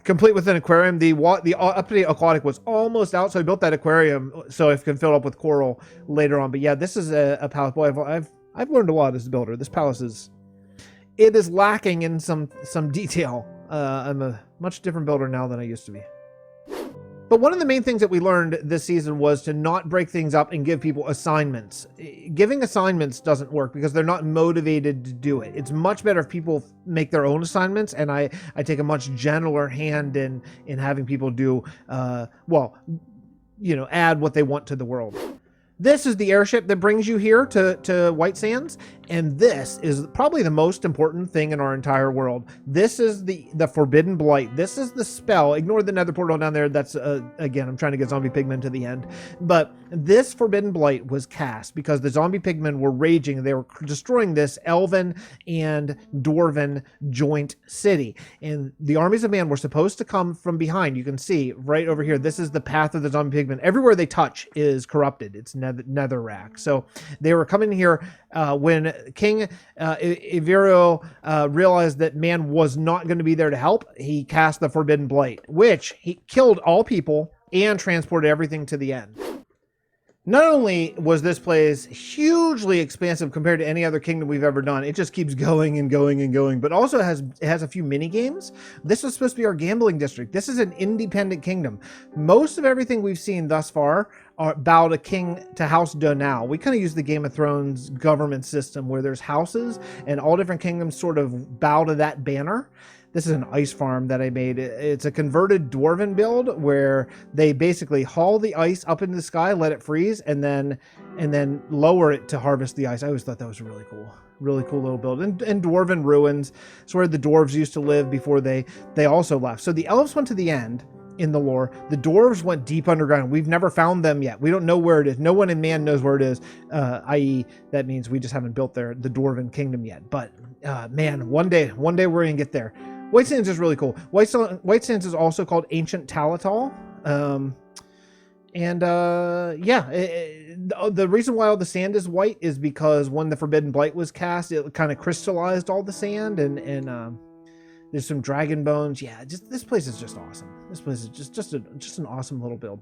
Complete with an aquarium. The up-to-date aquatic was almost out, so I built that aquarium so it can fill up with coral later on. But yeah, this is a palace. Boy, I've learned a lot as a builder. This palace is lacking in some detail. I'm a much different builder now than I used to be. But one of the main things that we learned this season was to not break things up and give people assignments. Giving assignments doesn't work because they're not motivated to do it. It's much better if people make their own assignments, and I take a much gentler hand in having people do, add what they want to the world. This is the airship that brings you here to White Sands, and this is probably the most important thing in our entire world. This is the Forbidden Blight. This is the spell. Ignore the nether portal down there. That's, again, I'm trying to get zombie pigmen to the end. But this Forbidden Blight was cast because the zombie pigmen were raging. They were destroying this elven and dwarven joint city. And the armies of man were supposed to come from behind. You can see right over here. This is the path of the zombie pigmen. Everywhere they touch is corrupted. It's netherrack. So they were coming here when King Iviro realized that man was not going to be there to help. He cast the Forbidden Blight, which he killed all people and transported everything to the end. Not only was this place hugely expansive compared to any other kingdom we've ever done, it just keeps going and going and going, but also it has a few mini games. This is supposed to be our gambling district. This is an independent kingdom. Most of everything we've seen thus far bow to House Donau. We kind of use the Game of Thrones government system where there's houses and all different kingdoms sort of bow to that banner. This is an ice farm that I made. It's a converted dwarven build where they basically haul the ice up into the sky, let it freeze, and then lower it to harvest the ice. I always thought that was really cool little build. And dwarven ruins. It's where the dwarves used to live before they also left. So the elves went to the end in the lore. The dwarves went deep underground. We've never found them yet. We don't know where it is. No one in man knows where it is. I.e., that means we just haven't built the dwarven kingdom yet. But man, one day we're gonna get there. White Sands is really cool. White Sands is also called Ancient Talatol. The reason why all the sand is white is because when the Forbidden Blight was cast, it kind of crystallized all the sand, and there's some dragon bones. Yeah, just this place is just awesome. This place is just an awesome little build.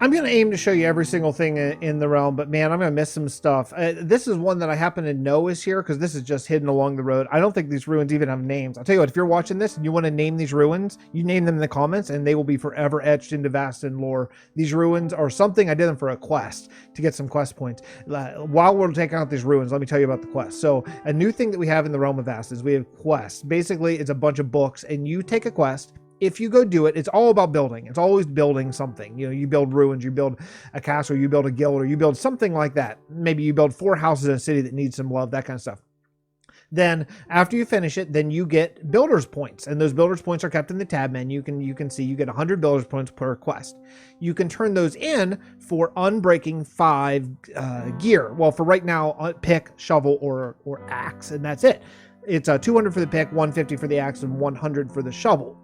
I'm going to aim to show you every single thing in the realm, but man, I'm going to miss some stuff. This is one that I happen to know is here because this is just hidden along the road. I don't think these ruins even have names. I'll tell you what, if you're watching this and you want to name these ruins, you name them in the comments and they will be forever etched into Vasten lore. These ruins are something I did them for a quest to get some quest points. While we're taking out these ruins, let me tell you about the quest. So a new thing that we have in the Realm of Vasten is we have quests. Basically, it's a bunch of books and you take a quest. If you go do it, it's all about building. It's always building something. You know, you build ruins, you build a castle, you build a guild, or you build something like that. Maybe you build 4 houses in a city that needs some love, that kind of stuff. Then after you finish it, then you get builder's points, and those builder's points are kept in the tab menu. You can see you get 100 builder's points per quest. You can turn those in for unbreaking 5 gear. Well, for right now, pick, shovel, or axe, and that's it. It's 200 for the pick, 150 for the axe, and 100 for the shovel.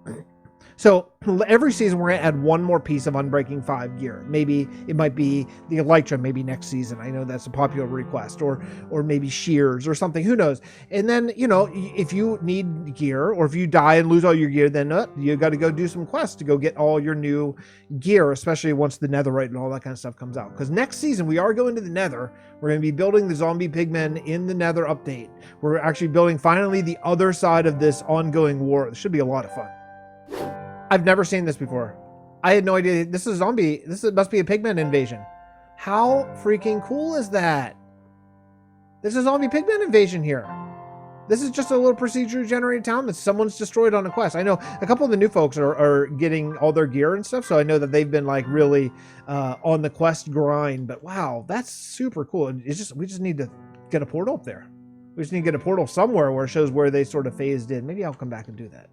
So every season we're going to add one more piece of Unbreaking 5 gear. Maybe it might be the Elytra maybe next season. I know that's a popular request, or maybe shears or something, who knows. And then, you know, if you need gear or if you die and lose all your gear, then you got to go do some quests to go get all your new gear, especially once the netherite and all that kind of stuff comes out. Because next season we are going to the nether. We're going to be building the zombie pigmen in the nether update. We're actually building finally the other side of this ongoing war. It should be a lot of fun. I've never seen this before. I had no idea. This is zombie. Must be a pigman invasion. How freaking cool is that? There's a zombie pigman invasion here. This is just a little procedurally generated town that someone's destroyed on a quest. I know a couple of the new folks are getting all their gear and stuff, so I know that they've been like really on the quest grind. But wow, that's super cool. We just need to get a portal up there. We just need to get a portal somewhere where it shows where they sort of phased in. Maybe I'll come back and do that.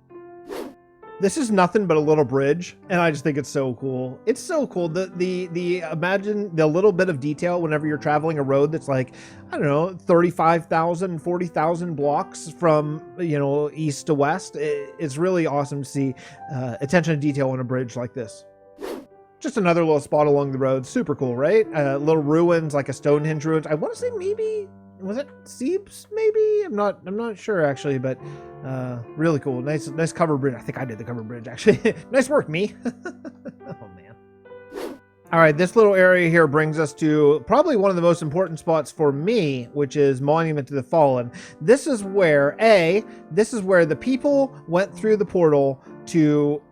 This is nothing but a little bridge, and I just think it's so cool. It's so cool. Imagine the little bit of detail whenever you're traveling a road that's like, I don't know, 35,000, 40,000 blocks from, you know, east to west. It's really awesome to see attention to detail on a bridge like this. Just another little spot along the road. Super cool, right? Little ruins, like a Stonehenge ruins. I want to say maybe, was it Seeps? Maybe I'm not sure actually, but really cool. Nice cover bridge. I think I did the cover bridge actually. Nice work, me. Oh man. All right, this little area here brings us to probably one of the most important spots for me, which is Monument to the Fallen. This is where the people went through the portal to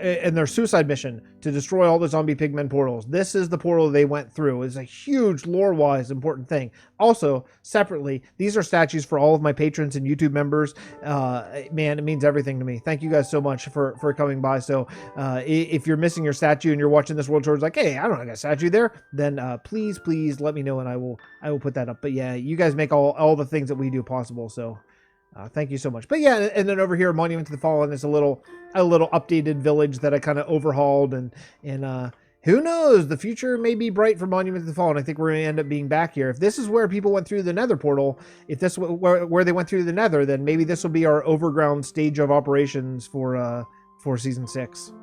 in their suicide mission to destroy all the zombie pigmen portals. This is the portal they went through. It's a huge lore-wise important thing. Also, separately, these are statues for all of my patrons and YouTube members. Man, it means everything to me. Thank you guys so much for coming by. So if you're missing your statue and you're watching this world tour, it's like, hey, I don't have a statue there, then please let me know and I will put that up. But yeah, you guys make all the things that we do possible. So thank you so much. But yeah, and then over here, Monument to the Fallen is a little updated village that I kind of overhauled, and who knows, the future may be bright for Monument to the Fallen. I think we're going to end up being back here. If this is where people went through the nether portal, if this is where they went through the nether, then maybe this will be our overground stage of operations for season 6.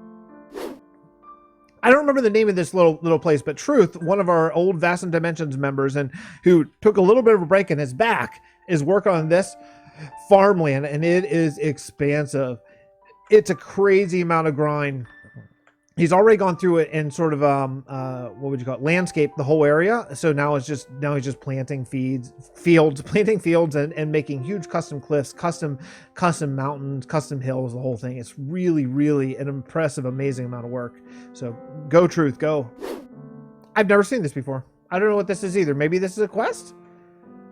I don't remember the name of this little place, but Truth, one of our old Vasten Dimensions members, and who took a little bit of a break and is back, is working on this farmland, and it is expansive. It's a crazy amount of grind. He's already gone through it and sort of what would you call it, landscape the whole area. So now he's just planting planting fields and making huge custom cliffs, custom mountains, custom hills, the whole thing. It's really an impressive, amazing amount of work. So go Truth, go. I've never seen this before. I don't know what this is either. Maybe this is a quest.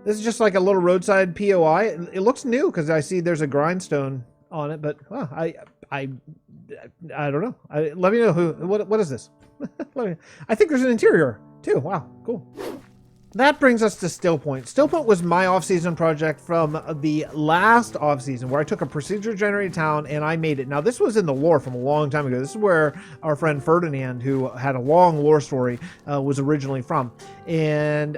This is just like a little roadside POI. It looks new because I see there's a grindstone on it, but well, I don't know. Let me know what is this? I think there's an interior too. Wow, cool. That brings us to Stillpoint. Stillpoint was my off-season project from the last off-season where I took a procedure-generated town and I made it. Now, this was in the lore from a long time ago. This is where our friend Ferdinand, who had a long lore story, was originally from. And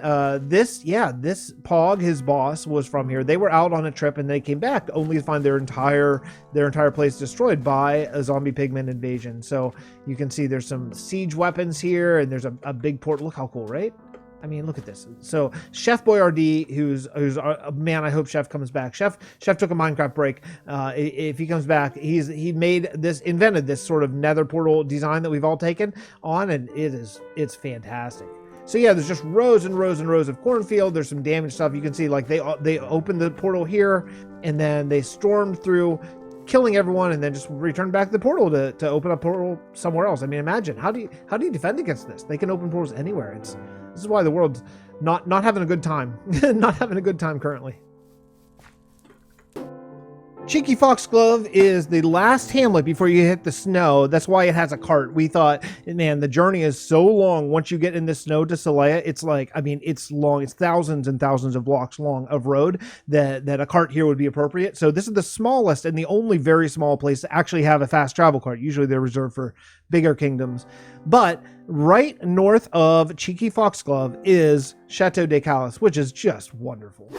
this Pog, his boss, was from here. They were out on a trip and they came back only to find their entire place destroyed by a zombie pigman invasion. So you can see there's some siege weapons here and there's a big port. Look how cool, right? I mean, look at this. So Chef Boyardee, who's man, I hope Chef comes back. Chef took a Minecraft break. If he comes back, he invented this sort of nether portal design that we've all taken on, and it's fantastic. So yeah, there's just rows and rows and rows of cornfield. There's some damaged stuff. You can see like they opened the portal here, and then they stormed through, killing everyone, and then just returned back to the portal to open up portal somewhere else. I mean, imagine how do you defend against this? They can open portals anywhere. This is why the world's not having a good time. Not having a good time currently. CheekyFox Glove is the last hamlet before you hit the snow. That's why it has a cart. We thought, man, the journey is so long. Once you get in the snow to Selaya, it's like, I mean, it's long. It's thousands and thousands of blocks long of road that a cart here would be appropriate. So this is the smallest and the only very small place to actually have a fast travel cart. Usually they're reserved for bigger kingdoms. But right north of CheekyFox Glove is Chateau de Caluss, which is just wonderful.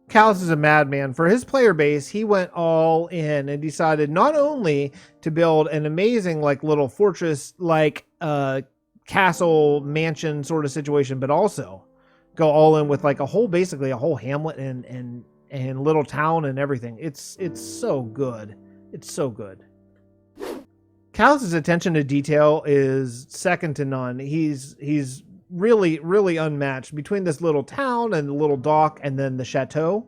Caluss is a madman. For his player base, he went all in and decided not only to build an amazing like little fortress like castle mansion sort of situation, but also go all in with like basically a whole hamlet and little town and everything. It's so good. It's so good. Caluss's attention to detail is second to none. He's really unmatched between this little town and the little dock and then the chateau.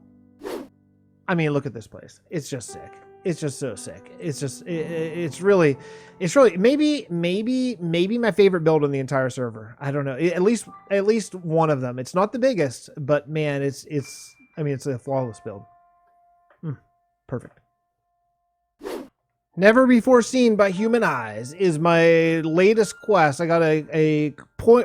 I mean, look at this place. It's just sick. It's just so sick. It's really maybe my favorite build on the entire server. I don't know. At least one of them. It's not the biggest, but man, it's a flawless build. Perfect. Never before seen by human eyes is my latest quest. I got a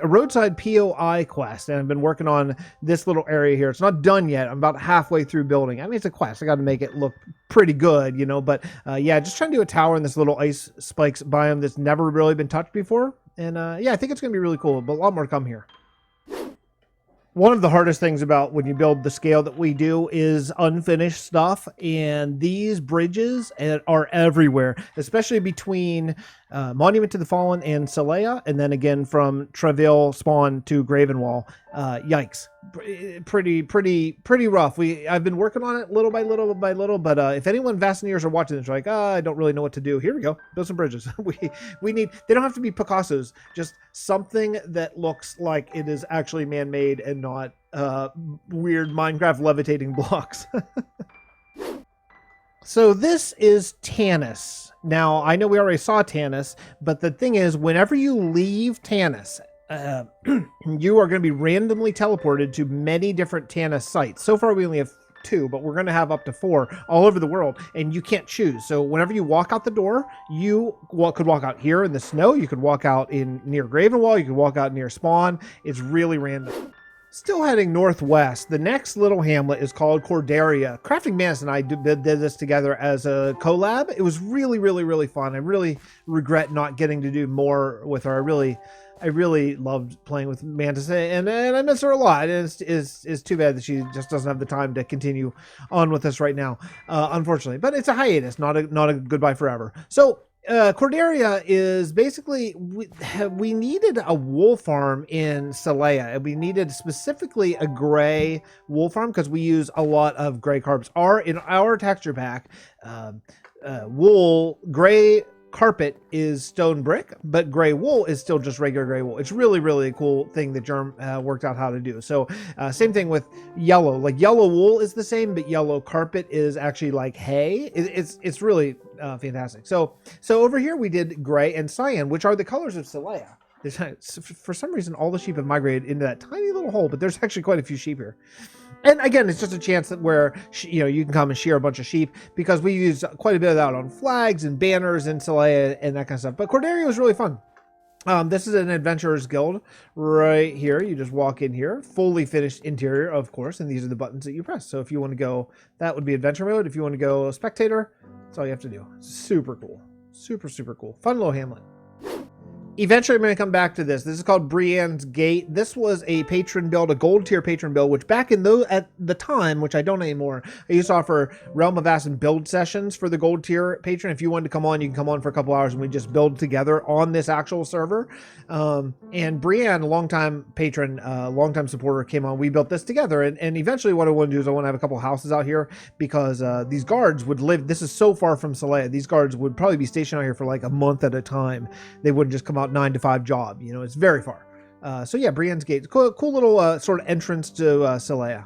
roadside POI quest, and I've been working on this little area here. It's not done yet. I'm about halfway through building. I mean, it's a quest. I got to make it look pretty good, you know. But yeah, just trying to do a tower in this little ice spikes biome that's never really been touched before. And yeah, I think it's going to be really cool, but a lot more to come here. One of the hardest things about when you build the scale that we do is unfinished stuff, and these bridges are everywhere, especially between Monument to the Fallen and Selaya, and then again from Travill spawn to Gravenwall. Yikes. Pretty rough. I've been working on it little by little, but if anyone Vasteneers are watching this, like, I don't really know what to do. Here we go. Build some bridges. They don't have to be Picassos, just something that looks like it is actually man-made and not weird Minecraft levitating blocks. So this is Tanis. Now, I know we already saw Tanis, but the thing is, whenever you leave Tanis, you are going to be randomly teleported to many different Tanis sites. So far, we only have 2, but we're going to have up to 4 all over the world, and you can't choose. So whenever you walk out the door, you could walk out here in the snow, you could walk out near Gravenwall, you could walk out near spawn. It's really random. Still heading northwest, the next little hamlet is called Cordaria. Crafting Manus and I did this together as a collab. It was really fun. I really regret not getting to do more with her. I really loved playing with Mantis, and I miss her a lot. It's too bad that she just doesn't have the time to continue on with us right now, unfortunately. But it's a hiatus, not a goodbye forever. So Cordaria is basically, we needed a wool farm in Selaya, and we needed specifically a gray wool farm because we use a lot of gray carbs. In our texture pack, wool, gray carpet is stone brick, but gray wool is still just regular gray wool. It's really, really a cool thing that Germ worked out how to do. So same thing with yellow. Like yellow wool is the same, but yellow carpet is actually like hay. It's really fantastic. So over here we did gray and cyan, which are the colors of Celea. For some reason, all the sheep have migrated into that tiny little hole, but there's actually quite a few sheep here. And again, it's just a chance that where, you can come and shear a bunch of sheep, because we use quite a bit of that on flags and banners and Celea and that kind of stuff. But Cordaria was really fun. This is an adventurer's guild right here. You just walk in here, fully finished interior, of course, and these are the buttons that you press. So if you want to go, that would be adventure mode. If you want to go spectator, that's all you have to do. Super cool. Super, super cool. Fun little hamlet. Eventually, I'm going to come back to this. This is called Brienne's Gate. This was a patron build, a gold tier patron build, which back in at the time, which I don't anymore, I used to offer Realm of Vasten build sessions for the gold tier patron. If you wanted to come on, you can come on for a couple hours and we just build together on this actual server. And Brienne, a longtime patron, longtime supporter, came on. We built this together. And eventually what I want to do is I want to have a couple houses out here, because these guards would live. This is so far from Celea. These guards would probably be stationed out here for like a month at a time. They wouldn't just come out 9 to 5 job. It's very far. So yeah, Brienne's Gate. Cool little sort of entrance to Celea.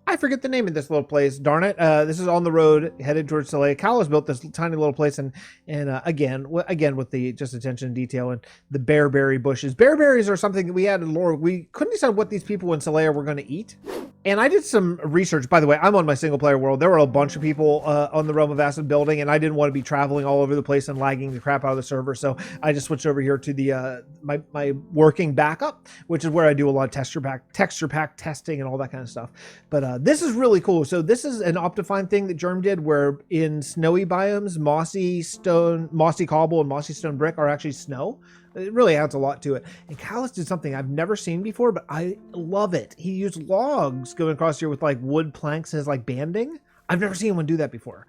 I forget the name of this little place. Darn it. This is on the road headed towards Celea. Caluss built this tiny little place, and again with the just attention to detail and the bearberry bushes. Bearberries are something that we had in lore. We couldn't decide what these people in Celea were going to eat. And I did some research. By the way, I'm on my single player world. There were a bunch of people on the Realm of Vasten building, and I didn't want to be traveling all over the place and lagging the crap out of the server. So I just switched over here to the my working backup, which is where I do a lot of texture pack testing and all that kind of stuff. But this is really cool. So this is an Optifine thing that Germ did, where in snowy biomes, mossy cobble and mossy stone brick are actually snow. It really adds a lot to it. And Caluss did something I've never seen before, but I love it. He used logs going across here with like wood planks as like banding. I've never seen anyone do that before.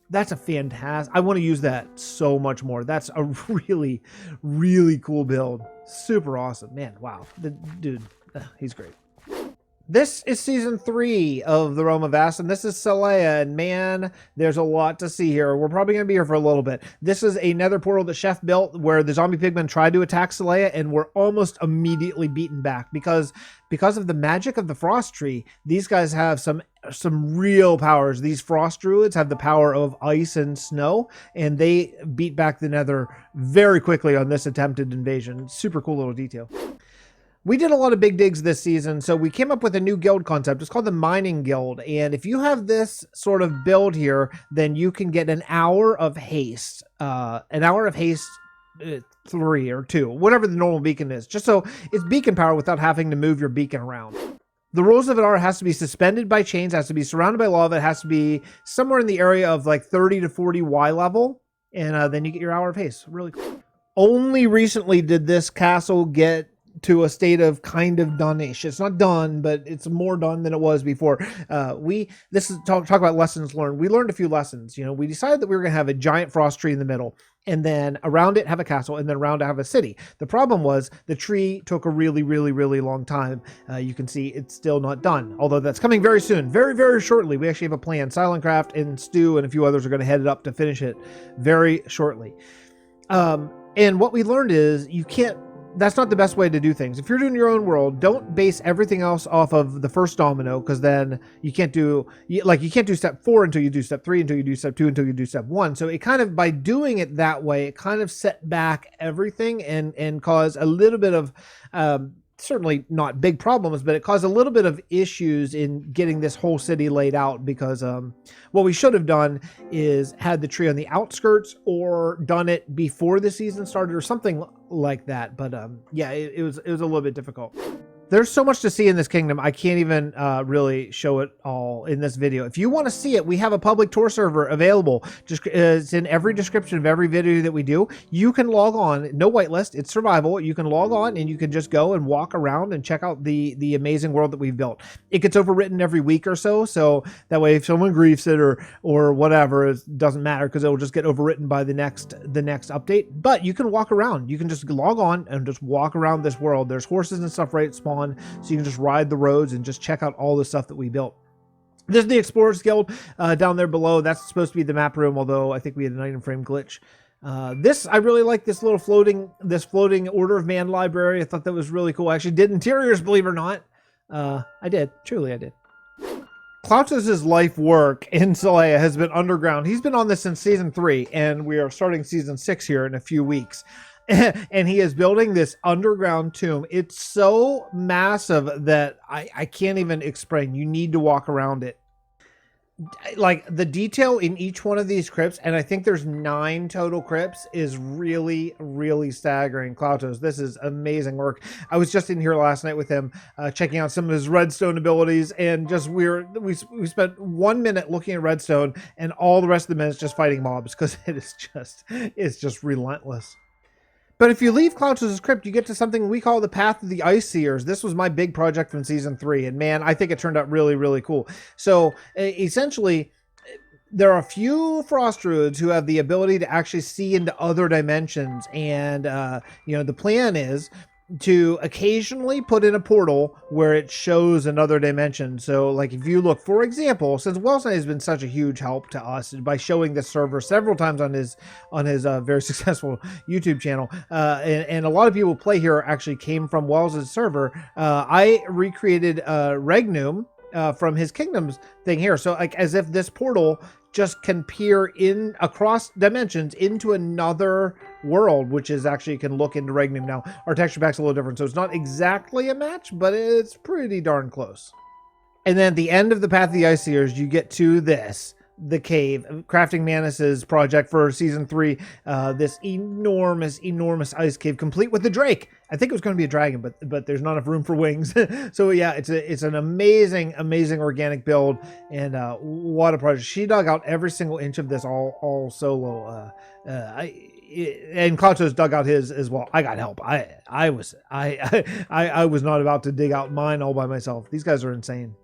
That's a fantastic. I want to use that so much more. That's a really, really cool build. Super awesome, man. Wow, the dude, he's great. This is season 3 of the Realm of Vasten. This is Celea, and man, there's a lot to see here. We're probably going to be here for a little bit. This is a nether portal that Chef built where the zombie pigmen tried to attack Celea and were almost immediately beaten back because of the magic of the frost tree. These guys have some real powers. These frost druids have the power of ice and snow, and they beat back the nether very quickly on this attempted invasion. Super cool little detail. We did a lot of big digs this season, so we came up with a new guild concept. It's called the Mining Guild, and if you have this sort of build here, then you can get an hour of haste. 3 or 2, whatever the normal beacon is, just so it's beacon power without having to move your beacon around. The rules of it are: it has to be suspended by chains, has to be surrounded by lava, it has to be somewhere in the area of like 30 to 40 Y level, and then you get your hour of haste. Really cool. Only recently did this castle get to a state of kind of done-ish. It's not done, but it's more done than it was before. This is talk about lessons learned. We learned a few lessons. We decided that we were going to have a giant frost tree in the middle, and then around it have a castle, and then around it have a city. The problem was the tree took a really, really, really long time. You can see it's still not done, although that's coming very soon, very, very shortly. We actually have a plan. Silentcraft and Stu and a few others are going to head it up to finish it very shortly. And what we learned is that's not the best way to do things. If you're doing your own world, don't base everything else off of the first domino, because then you can't do step 4 until you do step 3, until you do step 2, until you do step 1. So it kind of, by doing it that way, it kind of set back everything and caused a little bit of certainly not big problems, but it caused a little bit of issues in getting this whole city laid out, because what we should have done is had the tree on the outskirts or done it before the season started or something like that. But yeah, it was a little bit difficult. There's so much to see in this kingdom. I can't even really show it all in this video. If you want to see it, we have a public tour server available. Just it's in every description of every video that we do. You can log on. No whitelist. It's survival. You can log on and you can just go and walk around and check out the amazing world that we've built. It gets overwritten every week or so, so that way if someone griefs it or whatever, it doesn't matter, because it will just get overwritten by the next update. But you can walk around. You can just log on and just walk around this world. There's horses and stuff right at spawn, so you can just ride the roads and just check out all the stuff that we built. This is the Explorers Guild down there below. That's supposed to be the map room, although I think we had an item frame glitch. This, I really like this little floating Order of Man library. I thought that was really cool. I actually did interiors, believe it or not. I did. Truly, I did. Klautos' life work in Selaya has been underground. He's been on this since season 3, and we are starting season 6 here in a few weeks. And he is building this underground tomb. It's so massive that I can't even explain. You need to walk around it. Like, the detail in each one of these crypts, and I think there's 9 total crypts, is really, really staggering. Klautos, this is amazing work. I was just in here last night with him, checking out some of his redstone abilities, and just we spent 1 minute looking at redstone, and all the rest of the minutes just fighting mobs, because it's just relentless. But if you leave Klautos' crypt, you get to something we call the Path of the Ice Seers. This was my big project from season 3, and man, I think it turned out really, really cool. So essentially, there are a few frost druids who have the ability to actually see into other dimensions, and the plan is to occasionally put in a portal where it shows another dimension. So like if you look, for example, since Wilson has been such a huge help to us by showing this server several times on his very successful YouTube channel, and a lot of people who play here actually came from Wells' server. I recreated Regnum from his Kingdoms thing here. So like as if this portal just can peer in across dimensions into another world, which is actually can look into Regnum. Now, our texture pack's a little different, so it's not exactly a match, but it's pretty darn close. And then at the end of the Path of the Ice Seers, you get to this, the cave, Crafting Manus's project for season 3. This enormous ice cave, complete with the Drake. I think it was going to be a dragon, but there's not enough room for wings. So yeah, it's an amazing organic build, and what a project. She dug out every single inch of this all solo. And Klautos dug out his as well. I got help. I was not about to dig out mine all by myself. These guys are insane.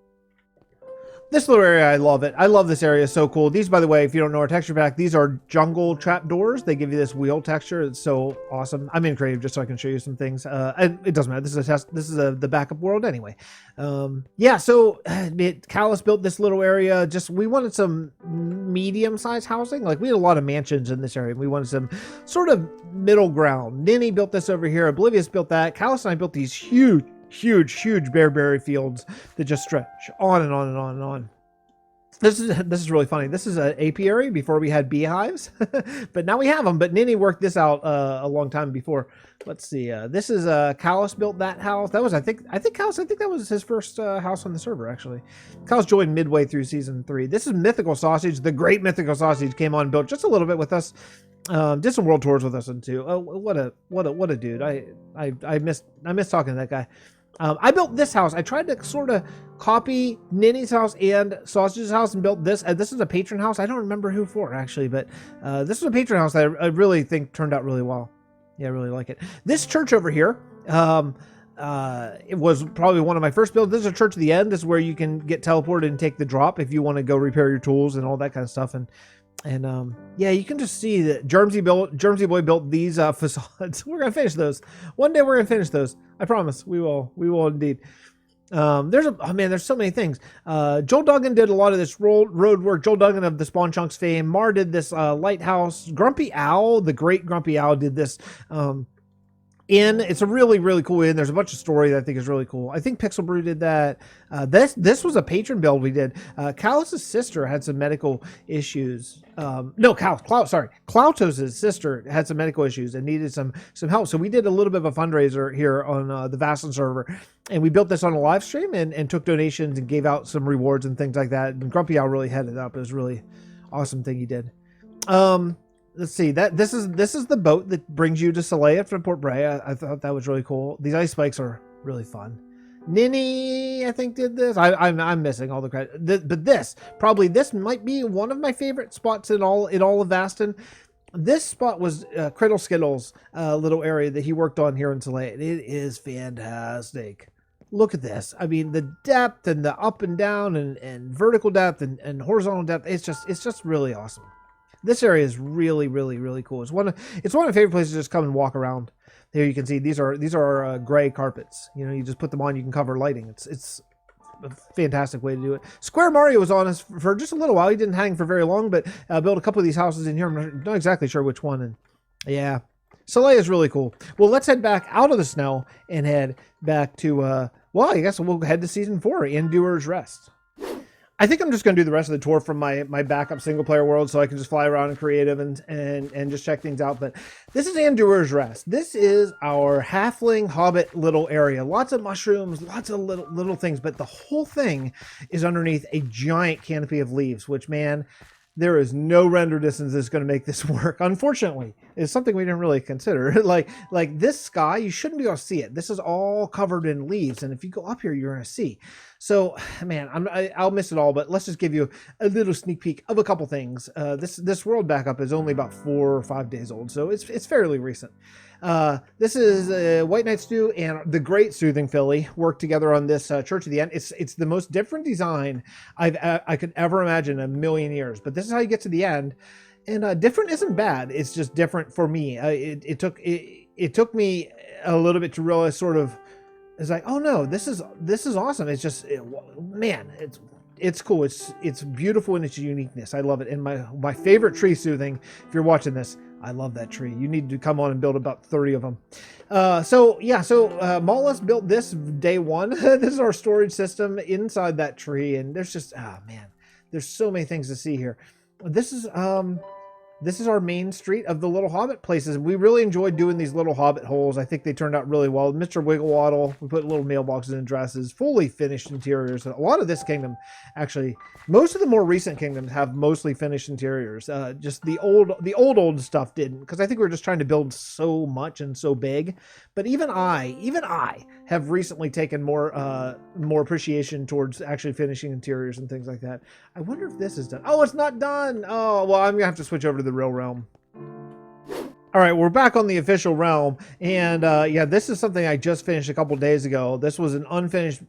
This little area, I love it. I love this area. It's so cool. These, by the way, if you don't know our texture pack, these are jungle trapdoors. They give you this wheel texture. It's so awesome. I'm in creative just so I can show you some things. And it doesn't matter. This is a test. This is the backup world anyway. Yeah, so Caluss built this little area. We wanted some medium-sized housing. Like, we had a lot of mansions in this area. We wanted some sort of middle ground. Ninny built this over here. Oblivious built that. Caluss and I built these huge bearberry fields that just stretch on and on and on and on. This is really funny. This is an apiary before we had beehives, but now we have them. But Ninny worked this out a long time before. Let's see. This is Caluss built that house. That was I think Caluss. I think that was his first house on the server actually. Caluss joined midway through season 3. This is Mythical Sausage. The great Mythical Sausage came on and built just a little bit with us. Did some world tours with us and too. Oh, what a dude. I miss talking to that guy. I built this house. I tried to sort of copy Ninny's house and Sausage's house and built this. This is a patron house. I don't remember who for actually, but this is a patron house that I really think turned out really well. Yeah, I really like it. This church over here, it was probably one of my first builds. This is a church at the end. This is where you can get teleported and take the drop if you want to go repair your tools and all that kind of stuff. And yeah, you can just see that Germsy Boy built these facades. We're gonna finish those one day. We're gonna finish those. I promise. We will indeed. There's so many things. Joel Duggan did a lot of this road work. Joel Duggan of the Spawn Chunks fame. Mar did this lighthouse. Grumpy Owl, the great Grumpy Owl, did this. It's a really cool inn. There's a bunch of story that I think is really cool. I think Pixel Brew did that. This was a patron build we did. Caluss's sister had some medical issues. Klautos' sister had some medical issues and needed some help. So we did a little bit of a fundraiser here on the Vasten server, and we built this on a live stream and took donations and gave out some rewards and things like that. And Grumpy Owl really headed up. It was a really awesome thing he did. Let's see, this is the boat that brings you to Selaya from Port Breigh. I thought that was really cool. These ice spikes are really fun. Ninny, I think, did this. I'm missing all the credit. But this might be one of my favorite spots in all of Vasten. This spot was Criddle Skittles' little area that he worked on here in Selaya. It is fantastic. Look at this. I mean, the depth and the up and down and vertical depth and horizontal depth. It's just really awesome. This area is really cool. It's one of my favorite places to just come and walk around. Here you can see these are gray carpets. You know, you just put them on, you can cover lighting. It's a fantastic way to do it. Square Mario was on us for just a little while. He didn't hang for very long, but built a couple of these houses in here. I'm not exactly sure which one. And yeah, Soleil is really cool. Well, let's head back out of the snow and head back to, well, I guess we'll head to Season 4, Anduir's Rest. I think I'm just going to do the rest of the tour from my backup single-player world so I can just fly around in creative and just check things out. But this is Anduir's Rest. This is our halfling hobbit little area. Lots of mushrooms, lots of little things, but the whole thing is underneath a giant canopy of leaves, which, man, there is no render distance that's going to make this work. Unfortunately, it's something we didn't really consider. like this sky, you shouldn't be able to see it. This is all covered in leaves, and if you go up here, you're going to see. So, man, I'll miss it all, but let's just give you a little sneak peek of a couple things. This world backup is only about 4 or 5 days old, so it's fairly recent. This is White Knight Stew and the Great Soothing Filly worked together on this Church of the End. It's the most different design I could ever imagine in a million years, but this is how you get to the end. And different isn't bad. It's just different for me. It took me a little bit to realize sort of, it's like, oh no, this is awesome. It's just, man, it's cool. It's beautiful in its uniqueness. I love it. And my favorite tree soothing, if you're watching this, I love that tree. You need to come on and build about 30 of them. So Maulus built this day one. This is our storage system inside that tree. And there's just, oh man, there's so many things to see here. This is our main street of the little hobbit places. We really enjoyed doing these little hobbit holes. I think they turned out really well. Mr. Wigglewaddle, we put little mailboxes and addresses, fully finished interiors. A lot of this kingdom, actually, most of the more recent kingdoms have mostly finished interiors. Just the old stuff didn't, because I think we were just trying to build so much and so big. But even I have recently taken more appreciation towards actually finishing interiors and things like that. I wonder if this is done. Oh, it's not done. Oh, well, I'm gonna have to switch over to the real realm. All right, we're back on the official realm, and yeah, this is something I just finished a couple days ago. This was an unfinished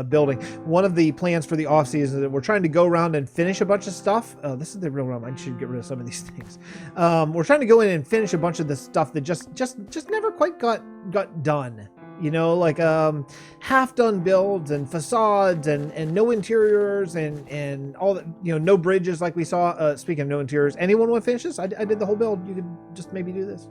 building. One of the plans for the off season is that we're trying to go around and finish a bunch of stuff. This is the real realm. I should get rid of some of these things. We're trying to go in and finish a bunch of the stuff that just never quite got done. You know, like half done builds and facades and no interiors and all that, you know, no bridges like we saw. Speaking of no interiors, anyone want to finish this? I did the whole build. You could just maybe do this.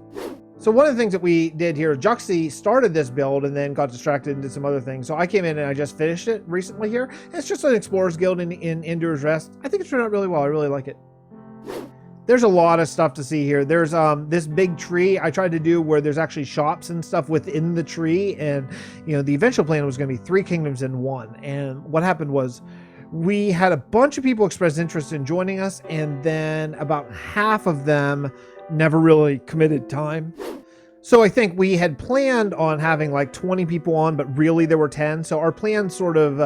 So one of the things that we did here, Juxie started this build and then got distracted and did some other things. So I came in and I just finished it recently here. It's just an Explorers Guild in Anduir's Rest. I think it's turned out really well. I really like it. There's a lot of stuff to see here. There's this big tree I tried to do where there's actually shops and stuff within the tree. And, you know, the eventual plan was going to be 3 kingdoms in one. And what happened was we had a bunch of people express interest in joining us. And then about half of them never really committed time. So I think we had planned on having like 20 people on, but really there were 10. So our plans sort of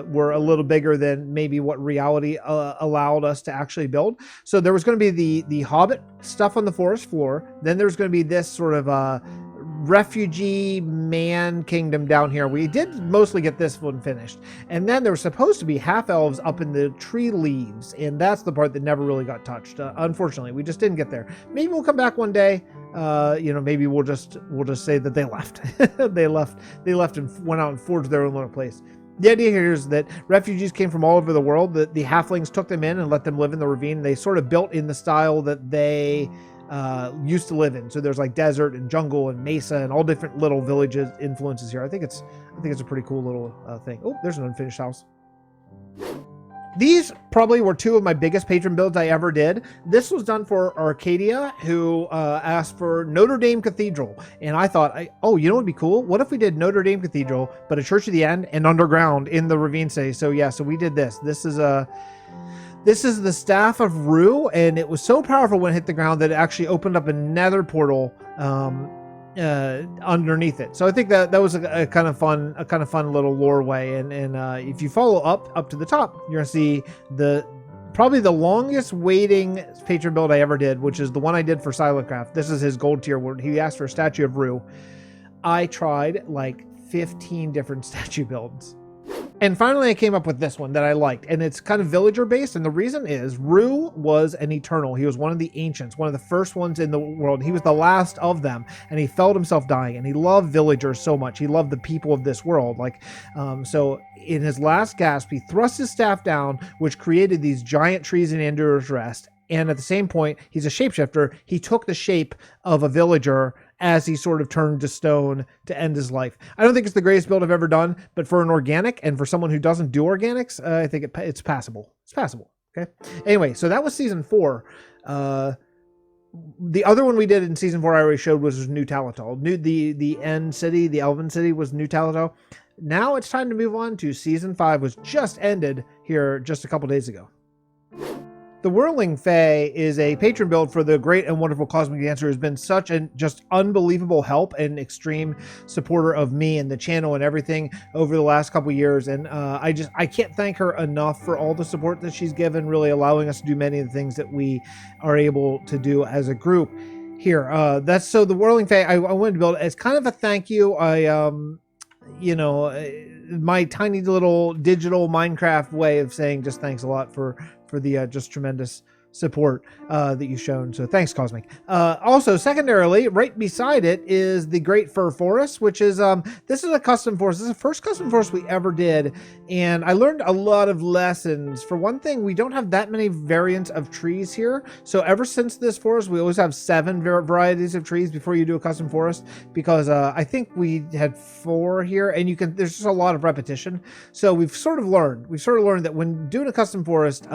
were a little bigger than maybe what reality allowed us to actually build. So there was going to be the Hobbit stuff on the forest floor. Then there's going to be this sort of refugee man kingdom down here. We did mostly get this one finished. And then there was supposed to be half elves up in the tree leaves. And that's the part that never really got touched. Unfortunately, we just didn't get there. Maybe we'll come back one day. You know, maybe we'll just say that they left. they left and went out and forged their own little place. The idea here is that refugees came from all over the world. The halflings took them in and let them live in the ravine. They sort of built in the style that they used to live in. So there's like desert and jungle and mesa and all different little villages influences here. I think it's a pretty cool little thing. Oh, there's an unfinished house. These probably were 2 of my biggest patron builds I ever did. This was done for Arcadia, who asked for Notre Dame Cathedral. And I thought, oh, you know what would be cool? What if we did Notre Dame Cathedral, but a Church of the End and underground in the ravine say? So yeah, so we did this. This is the Staff of Rue, and it was so powerful when it hit the ground that it actually opened up a nether portal underneath it. So I think that was a kind of fun little lore way. And if you follow up to the top, you're gonna see probably the longest waiting patron build I ever did, which is the one I did for Silentcraft. This is his gold tier where he asked for a statue of Rue. I tried like 15 different statue builds. And finally, I came up with this one that I liked, and it's kind of villager based. And the reason is Rue was an eternal. He was one of the ancients, one of the first ones in the world. He was the last of them, and he felt himself dying. And he loved villagers so much. He loved the people of this world. So in his last gasp, he thrust his staff down, which created these giant trees in Anduir's Rest. And at the same point, he's a shapeshifter. He took the shape of a villager as he sort of turned to stone to end his life. I don't think it's the greatest build I've ever done, but for an organic and for someone who doesn't do organics, I think it's passable. It's passable. Okay. Anyway, so that was season 4. The other one we did in season 4 I already showed was New Talatol. The end city, the Elven city was New Talatol. Now it's time to move on to season 5, which just ended here just a couple days ago. The Whirling Fae is a patron build for the great and wonderful Cosmic Dancer, who's been such an just unbelievable help and extreme supporter of me and the channel and everything over the last couple years. And I can't thank her enough for all the support that she's given, really allowing us to do many of the things that we are able to do as a group here. That's so the Whirling Fae I wanted to build as kind of a thank you. My tiny little digital Minecraft way of saying just thanks a lot for the just tremendous support that you've shown. So thanks, Cosmic. Also, secondarily, right beside it is the Great Fir Forest, which is, this is a custom forest. This is the first custom forest we ever did. And I learned a lot of lessons. For one thing, we don't have that many variants of trees here. So ever since this forest, we always have 7 varieties of trees before you do a custom forest, because I think we had 4 here, and there's just a lot of repetition. So we've sort of learned that when doing a custom forest,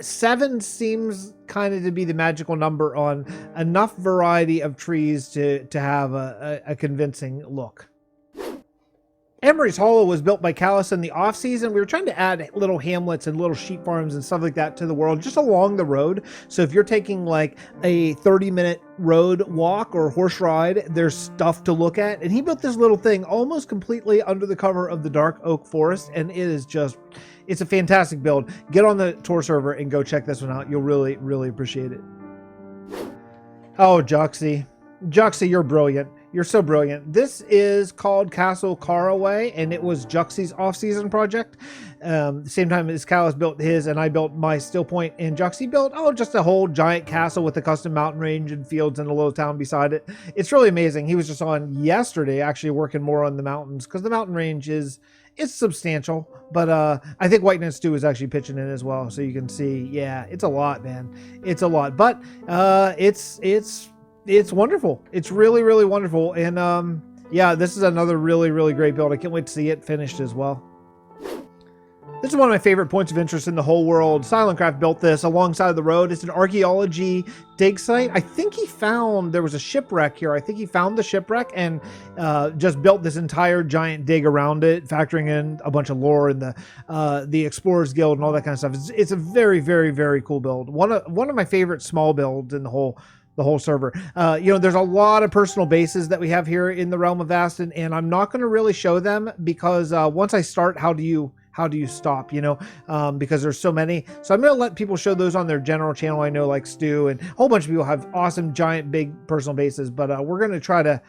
7 seems kind of to be the magical number on enough variety of trees to have a convincing look. Emery's Hollow was built by Caluss in the off-season. We were trying to add little hamlets and little sheep farms and stuff like that to the world just along the road. So if you're taking like a 30-minute road walk or horse ride, there's stuff to look at. And he built this little thing almost completely under the cover of the Dark Oak Forest, and it is just... it's a fantastic build. Get on the tour server and go check this one out. You'll really, really appreciate it. Oh, Juxie. Juxie, you're brilliant. You're so brilliant. This is called Castle Caraway, and it was Juxie's off-season project. Same time as Caluss built his, and I built my stillpoint, and Juxie built, just a whole giant castle with a custom mountain range and fields and a little town beside it. It's really amazing. He was just on yesterday, actually working more on the mountains, because the mountain range it's substantial, but I think Whiteness Stew is actually pitching in as well, so you can see, yeah, it's a lot, man. It's a lot, but it's wonderful. It's really, really wonderful, and yeah, this is another really, really great build. I can't wait to see it finished as well. This is one of my favorite points of interest in the whole world. Silentcraft built this alongside the road. It's an archaeology dig site. I think there was a shipwreck here. I think he found the shipwreck and just built this entire giant dig around it, factoring in a bunch of lore and the Explorers Guild and all that kind of stuff. It's a very, very, very cool build. One of my favorite small builds in the whole server. There's a lot of personal bases that we have here in the Realm of Vasten, and I'm not going to really show them because once I start, how do you stop, because there's so many. So I'm going to let people show those on their general channel. I know, like Stu and a whole bunch of people have awesome, giant, big personal bases, but we're going to try to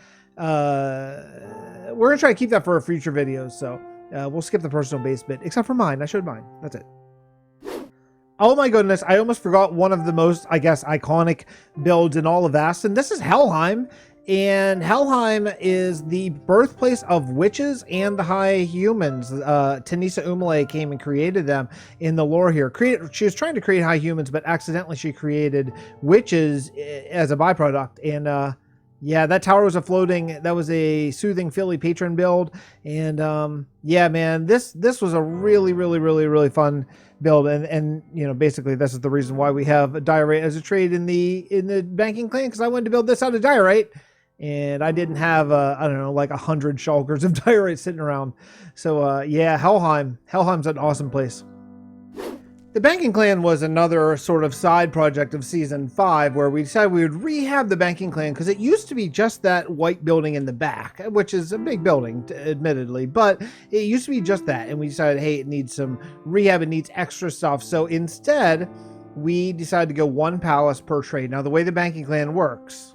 keep that for our future videos. So we'll skip the personal base bit, except for mine. I showed mine. That's it. Oh my goodness, I almost forgot one of the most, I guess, iconic builds in all of Vasten. This is Helheim, and Helheim is the birthplace of witches and the high humans. Tanisa Umale came and created them in the lore here. She was trying to create high humans, but accidentally she created witches as a byproduct. And yeah, that tower was that was a Soothing Philly patron build. And yeah, man, this was a really, really, really, really fun build, and basically this is the reason why we have a diorite as a trade in the banking clan, because I wanted to build this out of diorite, and I didn't have I don't know, like 100 shulkers of diorite sitting around. So yeah, Helheim's an awesome place. The Banking Clan was another sort of side project of Season 5, where we decided we would rehab the Banking Clan, because it used to be just that white building in the back, which is a big building, admittedly, but it used to be just that, and we decided, hey, it needs some rehab, it needs extra stuff, so instead, we decided to go 1 palace per trade. Now, the way the Banking Clan works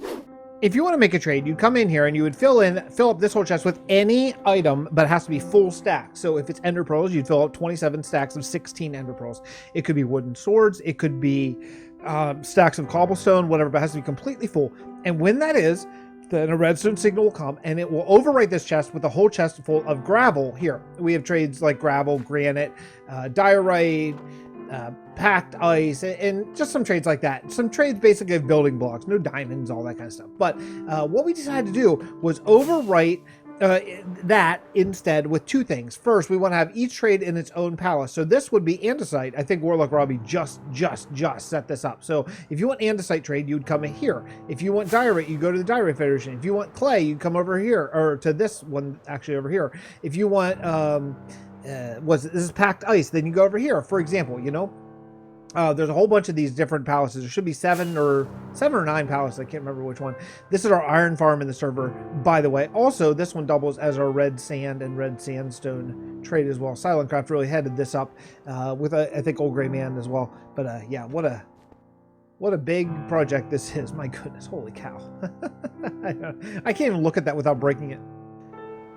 if you want to make a trade, you'd come in here and you would fill up this whole chest with any item, but it has to be full stack. So if it's ender pearls, you'd fill up 27 stacks of 16 ender pearls. It could be wooden swords. It could be stacks of cobblestone, whatever, but it has to be completely full. And when that is, then a redstone signal will come and it will overwrite this chest with a whole chest full of gravel. Here, we have trades like gravel, granite, diorite, packed ice, and just some trades like that. Some trades basically of building blocks, no diamonds, all that kind of stuff. But what we decided to do was overwrite that instead with two things. First, we want to have each trade in its own palace. So this would be andesite. I think Warlock Robbie just set this up. So if you want andesite trade, you'd come in here. If you want diorite, you go to the Diorite Federation. If you want clay, you'd come over here, or to this one actually over here. If you want this is packed ice, then you go over here, for example. You know, there's a whole bunch of these different palaces. There should be seven or nine palaces. I can't remember which one. This is our iron farm in the server, by the way. Also, this one doubles as our red sand and red sandstone trade as well. Silentcraft really headed this up with I think Old Gray Man as well. But yeah, what a big project this is. My goodness, holy cow. I can't even look at that without breaking it.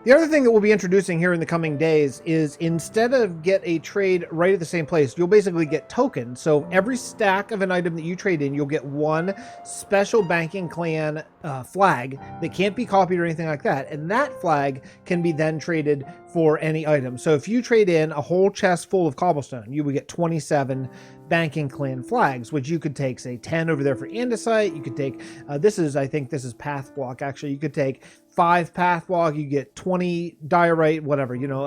The other thing that we'll be introducing here in the coming days is instead of get a trade right at the same place, you'll basically get tokens. So every stack of an item that you trade in, you'll get one special banking clan flag that can't be copied or anything like that. And that flag can be then traded for any item. So if you trade in a whole chest full of cobblestone, you would get 27 banking clan flags, which you could take, say, 10 over there for andesite. You could take, I think this is path block, actually. You could take 5 path block, you get 20 diorite, whatever, you know.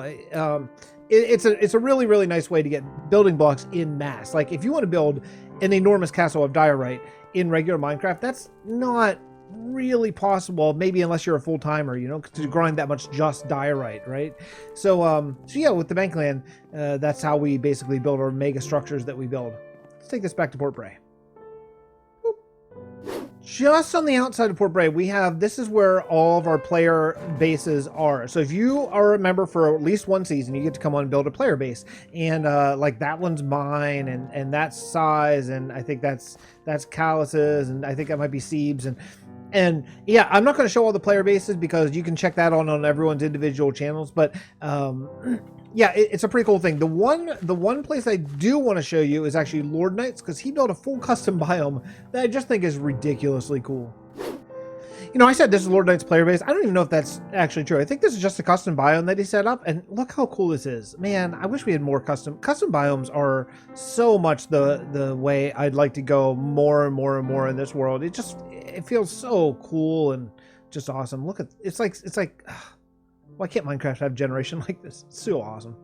It's a really, really nice way to get building blocks in mass. Like, if you want to build an enormous castle of diorite in regular Minecraft, that's not really possible, maybe unless you're a full-timer, you know, to grind that much just diorite, right? So yeah, with the bank land, that's how we basically build our mega structures that we build. Let's take this back to Port Breigh. Just on the outside of Port Breigh, this is where all of our player bases are. So if you are a member for at least one season, you get to come on and build a player base. And like that one's mine, and that's Size, and I think that's Calus's, and I think that might be Siebes, and yeah, I'm not going to show all the player bases because you can check that on everyone's individual channels. But yeah, it's a pretty cool thing. The one place I do want to show you is actually Lord Knight's, because he built a full custom biome that I just think is ridiculously cool. You know, I said this is Lord Knight's player base. I don't even know if that's actually true. I think this is just a custom biome that he set up, and look how cool this is. Man, I wish we had more custom biomes. Are so much the way I'd like to go more and more and more in this world. It feels so cool and just awesome. Look at it's like why can't Minecraft have generation like this? It's so awesome.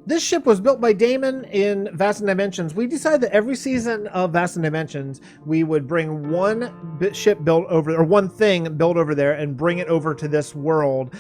This ship was built by Damon in Vasten Dimensions. We decided that every season of Vasten Dimensions, we would bring one ship built over, or one thing built over there, and bring it over to this world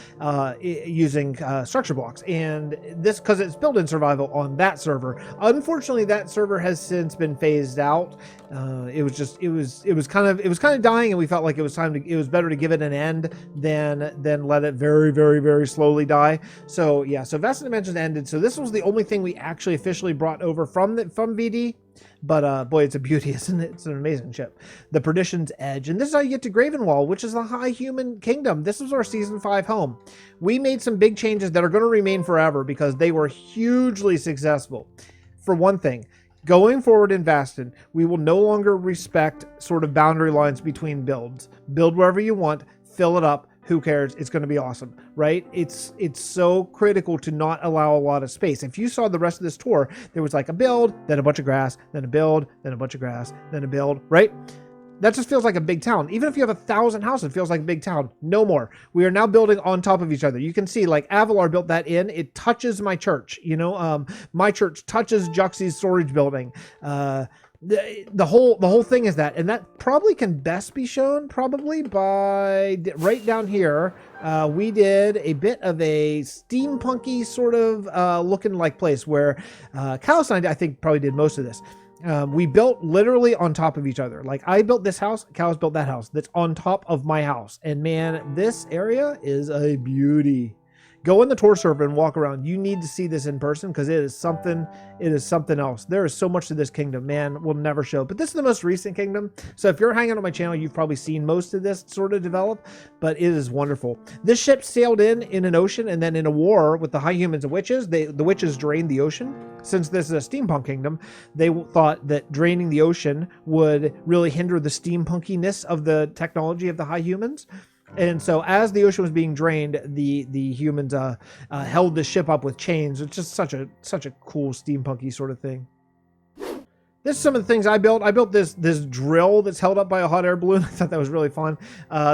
using structure blocks. And this, because it's built in survival on that server. Unfortunately, that server has since been phased out. It was kind of dying, and we felt like it was better to give it an end than let it very, very, very slowly die. So yeah, so Vasten Dimensions ended. So this was the only thing we actually officially brought over from VD. But boy, it's a beauty, isn't it? It's an amazing ship. The Perdition's Edge. And this is how you get to Gravenwall, which is the High Human Kingdom. This is our Season 5 home. We made some big changes that are going to remain forever because they were hugely successful. For one thing, going forward in Vasten, we will no longer respect sort of boundary lines between builds. Build wherever you want, fill it up. Who cares? It's going to be awesome, right? It's so critical to not allow a lot of space. If you saw the rest of this tour, there was like a build, then a bunch of grass, then a build, then a bunch of grass, then a build, right? That just feels like a big town. Even if you have 1,000 houses, it feels like a big town. No more. We are now building on top of each other. You can see, like, Avalar built that in. It touches my church, you know? My church touches Juxie's storage building. The whole thing is that, and that probably can best be shown probably by right down here. We did a bit of a steampunky sort of looking like place where Caluss and I think probably did most of this. We built literally on top of each other. Like, I built this house, Caluss built that house that's on top of my house, and man, this area is a beauty. Go in the tour server and walk around. You need to see this in person because it is something else. There is so much to this kingdom, man, we'll never show. But this is the most recent kingdom. So if you're hanging out on my channel, you've probably seen most of this sort of develop, but it is wonderful. This ship sailed in an ocean, and then in a war with the high humans and witches, the witches drained the ocean. Since this is a steampunk kingdom, they thought that draining the ocean would really hinder the steampunkiness of the technology of the high humans. And so as the ocean was being drained, the humans held the ship up with chains. It's just such a cool steampunky sort of thing. This is some of the things I built. I built this drill that's held up by a hot air balloon. I thought that was really fun.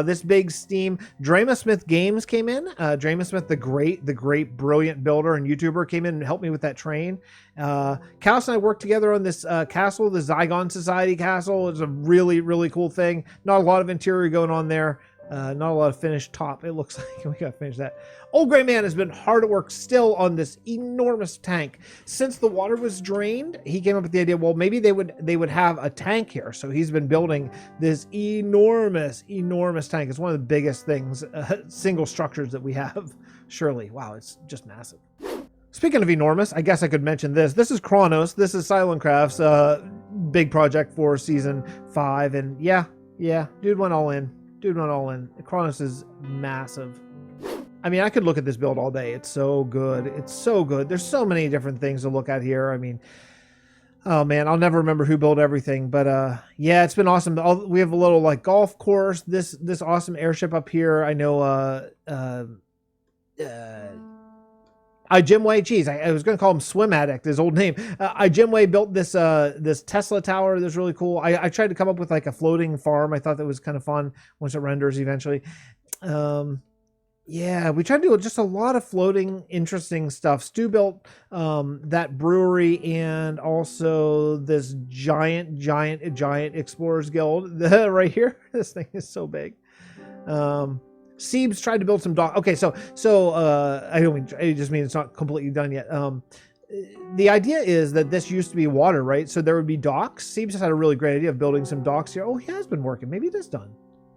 This big steam. Dramasmith Games came in. Dramasmith, the great, brilliant builder and YouTuber, came in and helped me with that train. Caluss and I worked together on this castle, the Zygon Society castle. It's a really, really cool thing. Not a lot of interior going on there. Not a lot of finished top. It looks like we gotta finish that. Old Gray Man has been hard at work still on this enormous tank. Since the water was drained, he came up with the idea, well, maybe they would have a tank here. So he's been building this enormous tank. It's one of the biggest things, single structures that we have. Surely, wow, it's just massive. Speaking of enormous, I guess I could mention this. This is Kronos. This is Silentcraft's big project for season 5, and yeah, dude went all in. Kronos is massive. I mean, I could look at this build all day. It's so good. There's so many different things to look at here. I mean, oh man, I'll never remember who built everything, but yeah, it's been awesome. We have a little like golf course. This awesome airship up here. I know. Jimway, geez, I was going to call him Swim Addict, his old name. Jimway built this Tesla tower that's really cool. I tried to come up with like a floating farm. I thought that was kind of fun once it renders eventually. Yeah, we tried to do just a lot of floating, interesting stuff. Stu built that brewery and also this giant Explorers Guild right here. This thing is so big. Seebs tried to build some dock. Okay, so I don't mean, it just means it's not completely done yet. The idea is that this used to be water, right? So there would be docks. Seebs just had a really great idea of building some docks here. Oh, he has been working. Maybe it is done.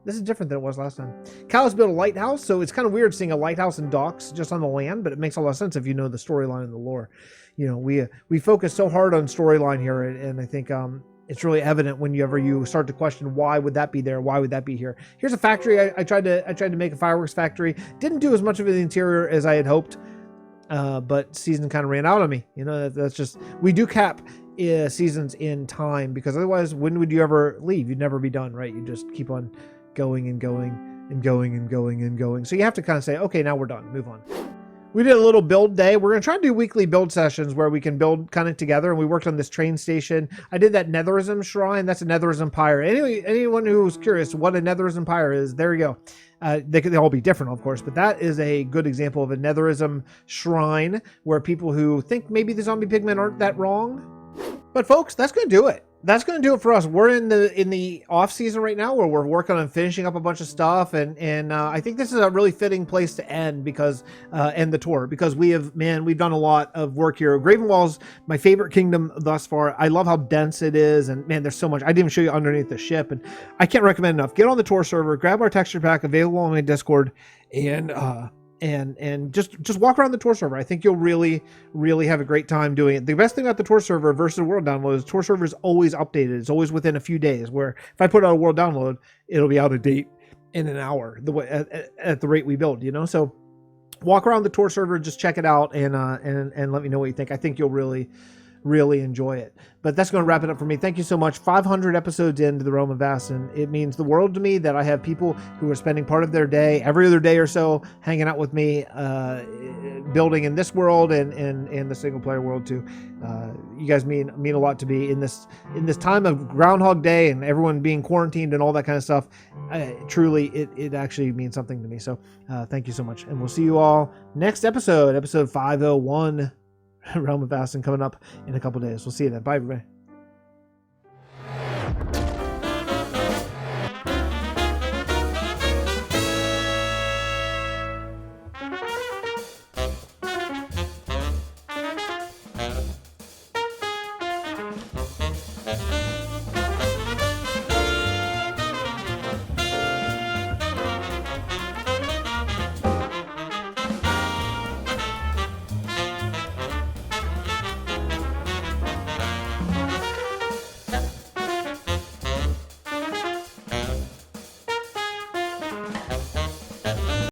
This is different than it was last time. Caluss built a lighthouse, so it's kind of weird seeing a lighthouse and docks just on the land, but it makes a lot of sense if you know the storyline and the lore. You know, we focus so hard on storyline here, and I think it's really evident whenever you start to question why would that be there, why would that be here. Here's a factory. I tried to make a fireworks factory. Didn't do as much of the interior as I had hoped, but season kind of ran out on me. You know, that's just, we do cap seasons in time, because otherwise, when would you ever leave? You'd never be done, right? You just keep on going and going and going and going and going. So you have to kind of say, okay, now we're done, move on. We did a little build day. We're going to try to do weekly build sessions where we can build kind of together. And we worked on this train station. I did that Netherism shrine. That's a Netherism pyre. Anyway, anyone who's curious what a Netherism pyre is, there you go. They all be different, of course, but that is a good example of a Netherism shrine where people who think maybe the zombie pigmen aren't that wrong. But folks, that's going to do it. That's going to do it for us. We're in the off season right now, where we're working on finishing up a bunch of stuff, and I think this is a really fitting place to end, because end the tour, because we've done a lot of work here. Gravenwall's my favorite kingdom thus far. I love how dense it is, and man, there's so much. I didn't even show you underneath the ship, and I can't recommend enough. Get on the tour server, grab our texture pack available on my Discord, and just walk around the tour server. I think you'll really have a great time doing it. The best thing about the tour server versus a world download is tour server is always updated. It's always within a few days, where if I put out a world download, it'll be out of date in an hour, the way at the rate we build, you know. So walk around the tour server, just check it out, and let me know what you think. I think you'll really enjoy it. But that's going to wrap it up for me. Thank you so much. 500 episodes into the Realm of Vasten. It means the world to me that I have people who are spending part of their day, every other day or so, hanging out with me, building in this world and in the single player world too. You guys mean a lot to me in this time of Groundhog Day and everyone being quarantined and all that kind of stuff. Truly, it actually means something to me. So thank you so much. And we'll see you all next episode 501. Realm of Vasten coming up in a couple days. We'll see you then. Bye, everybody.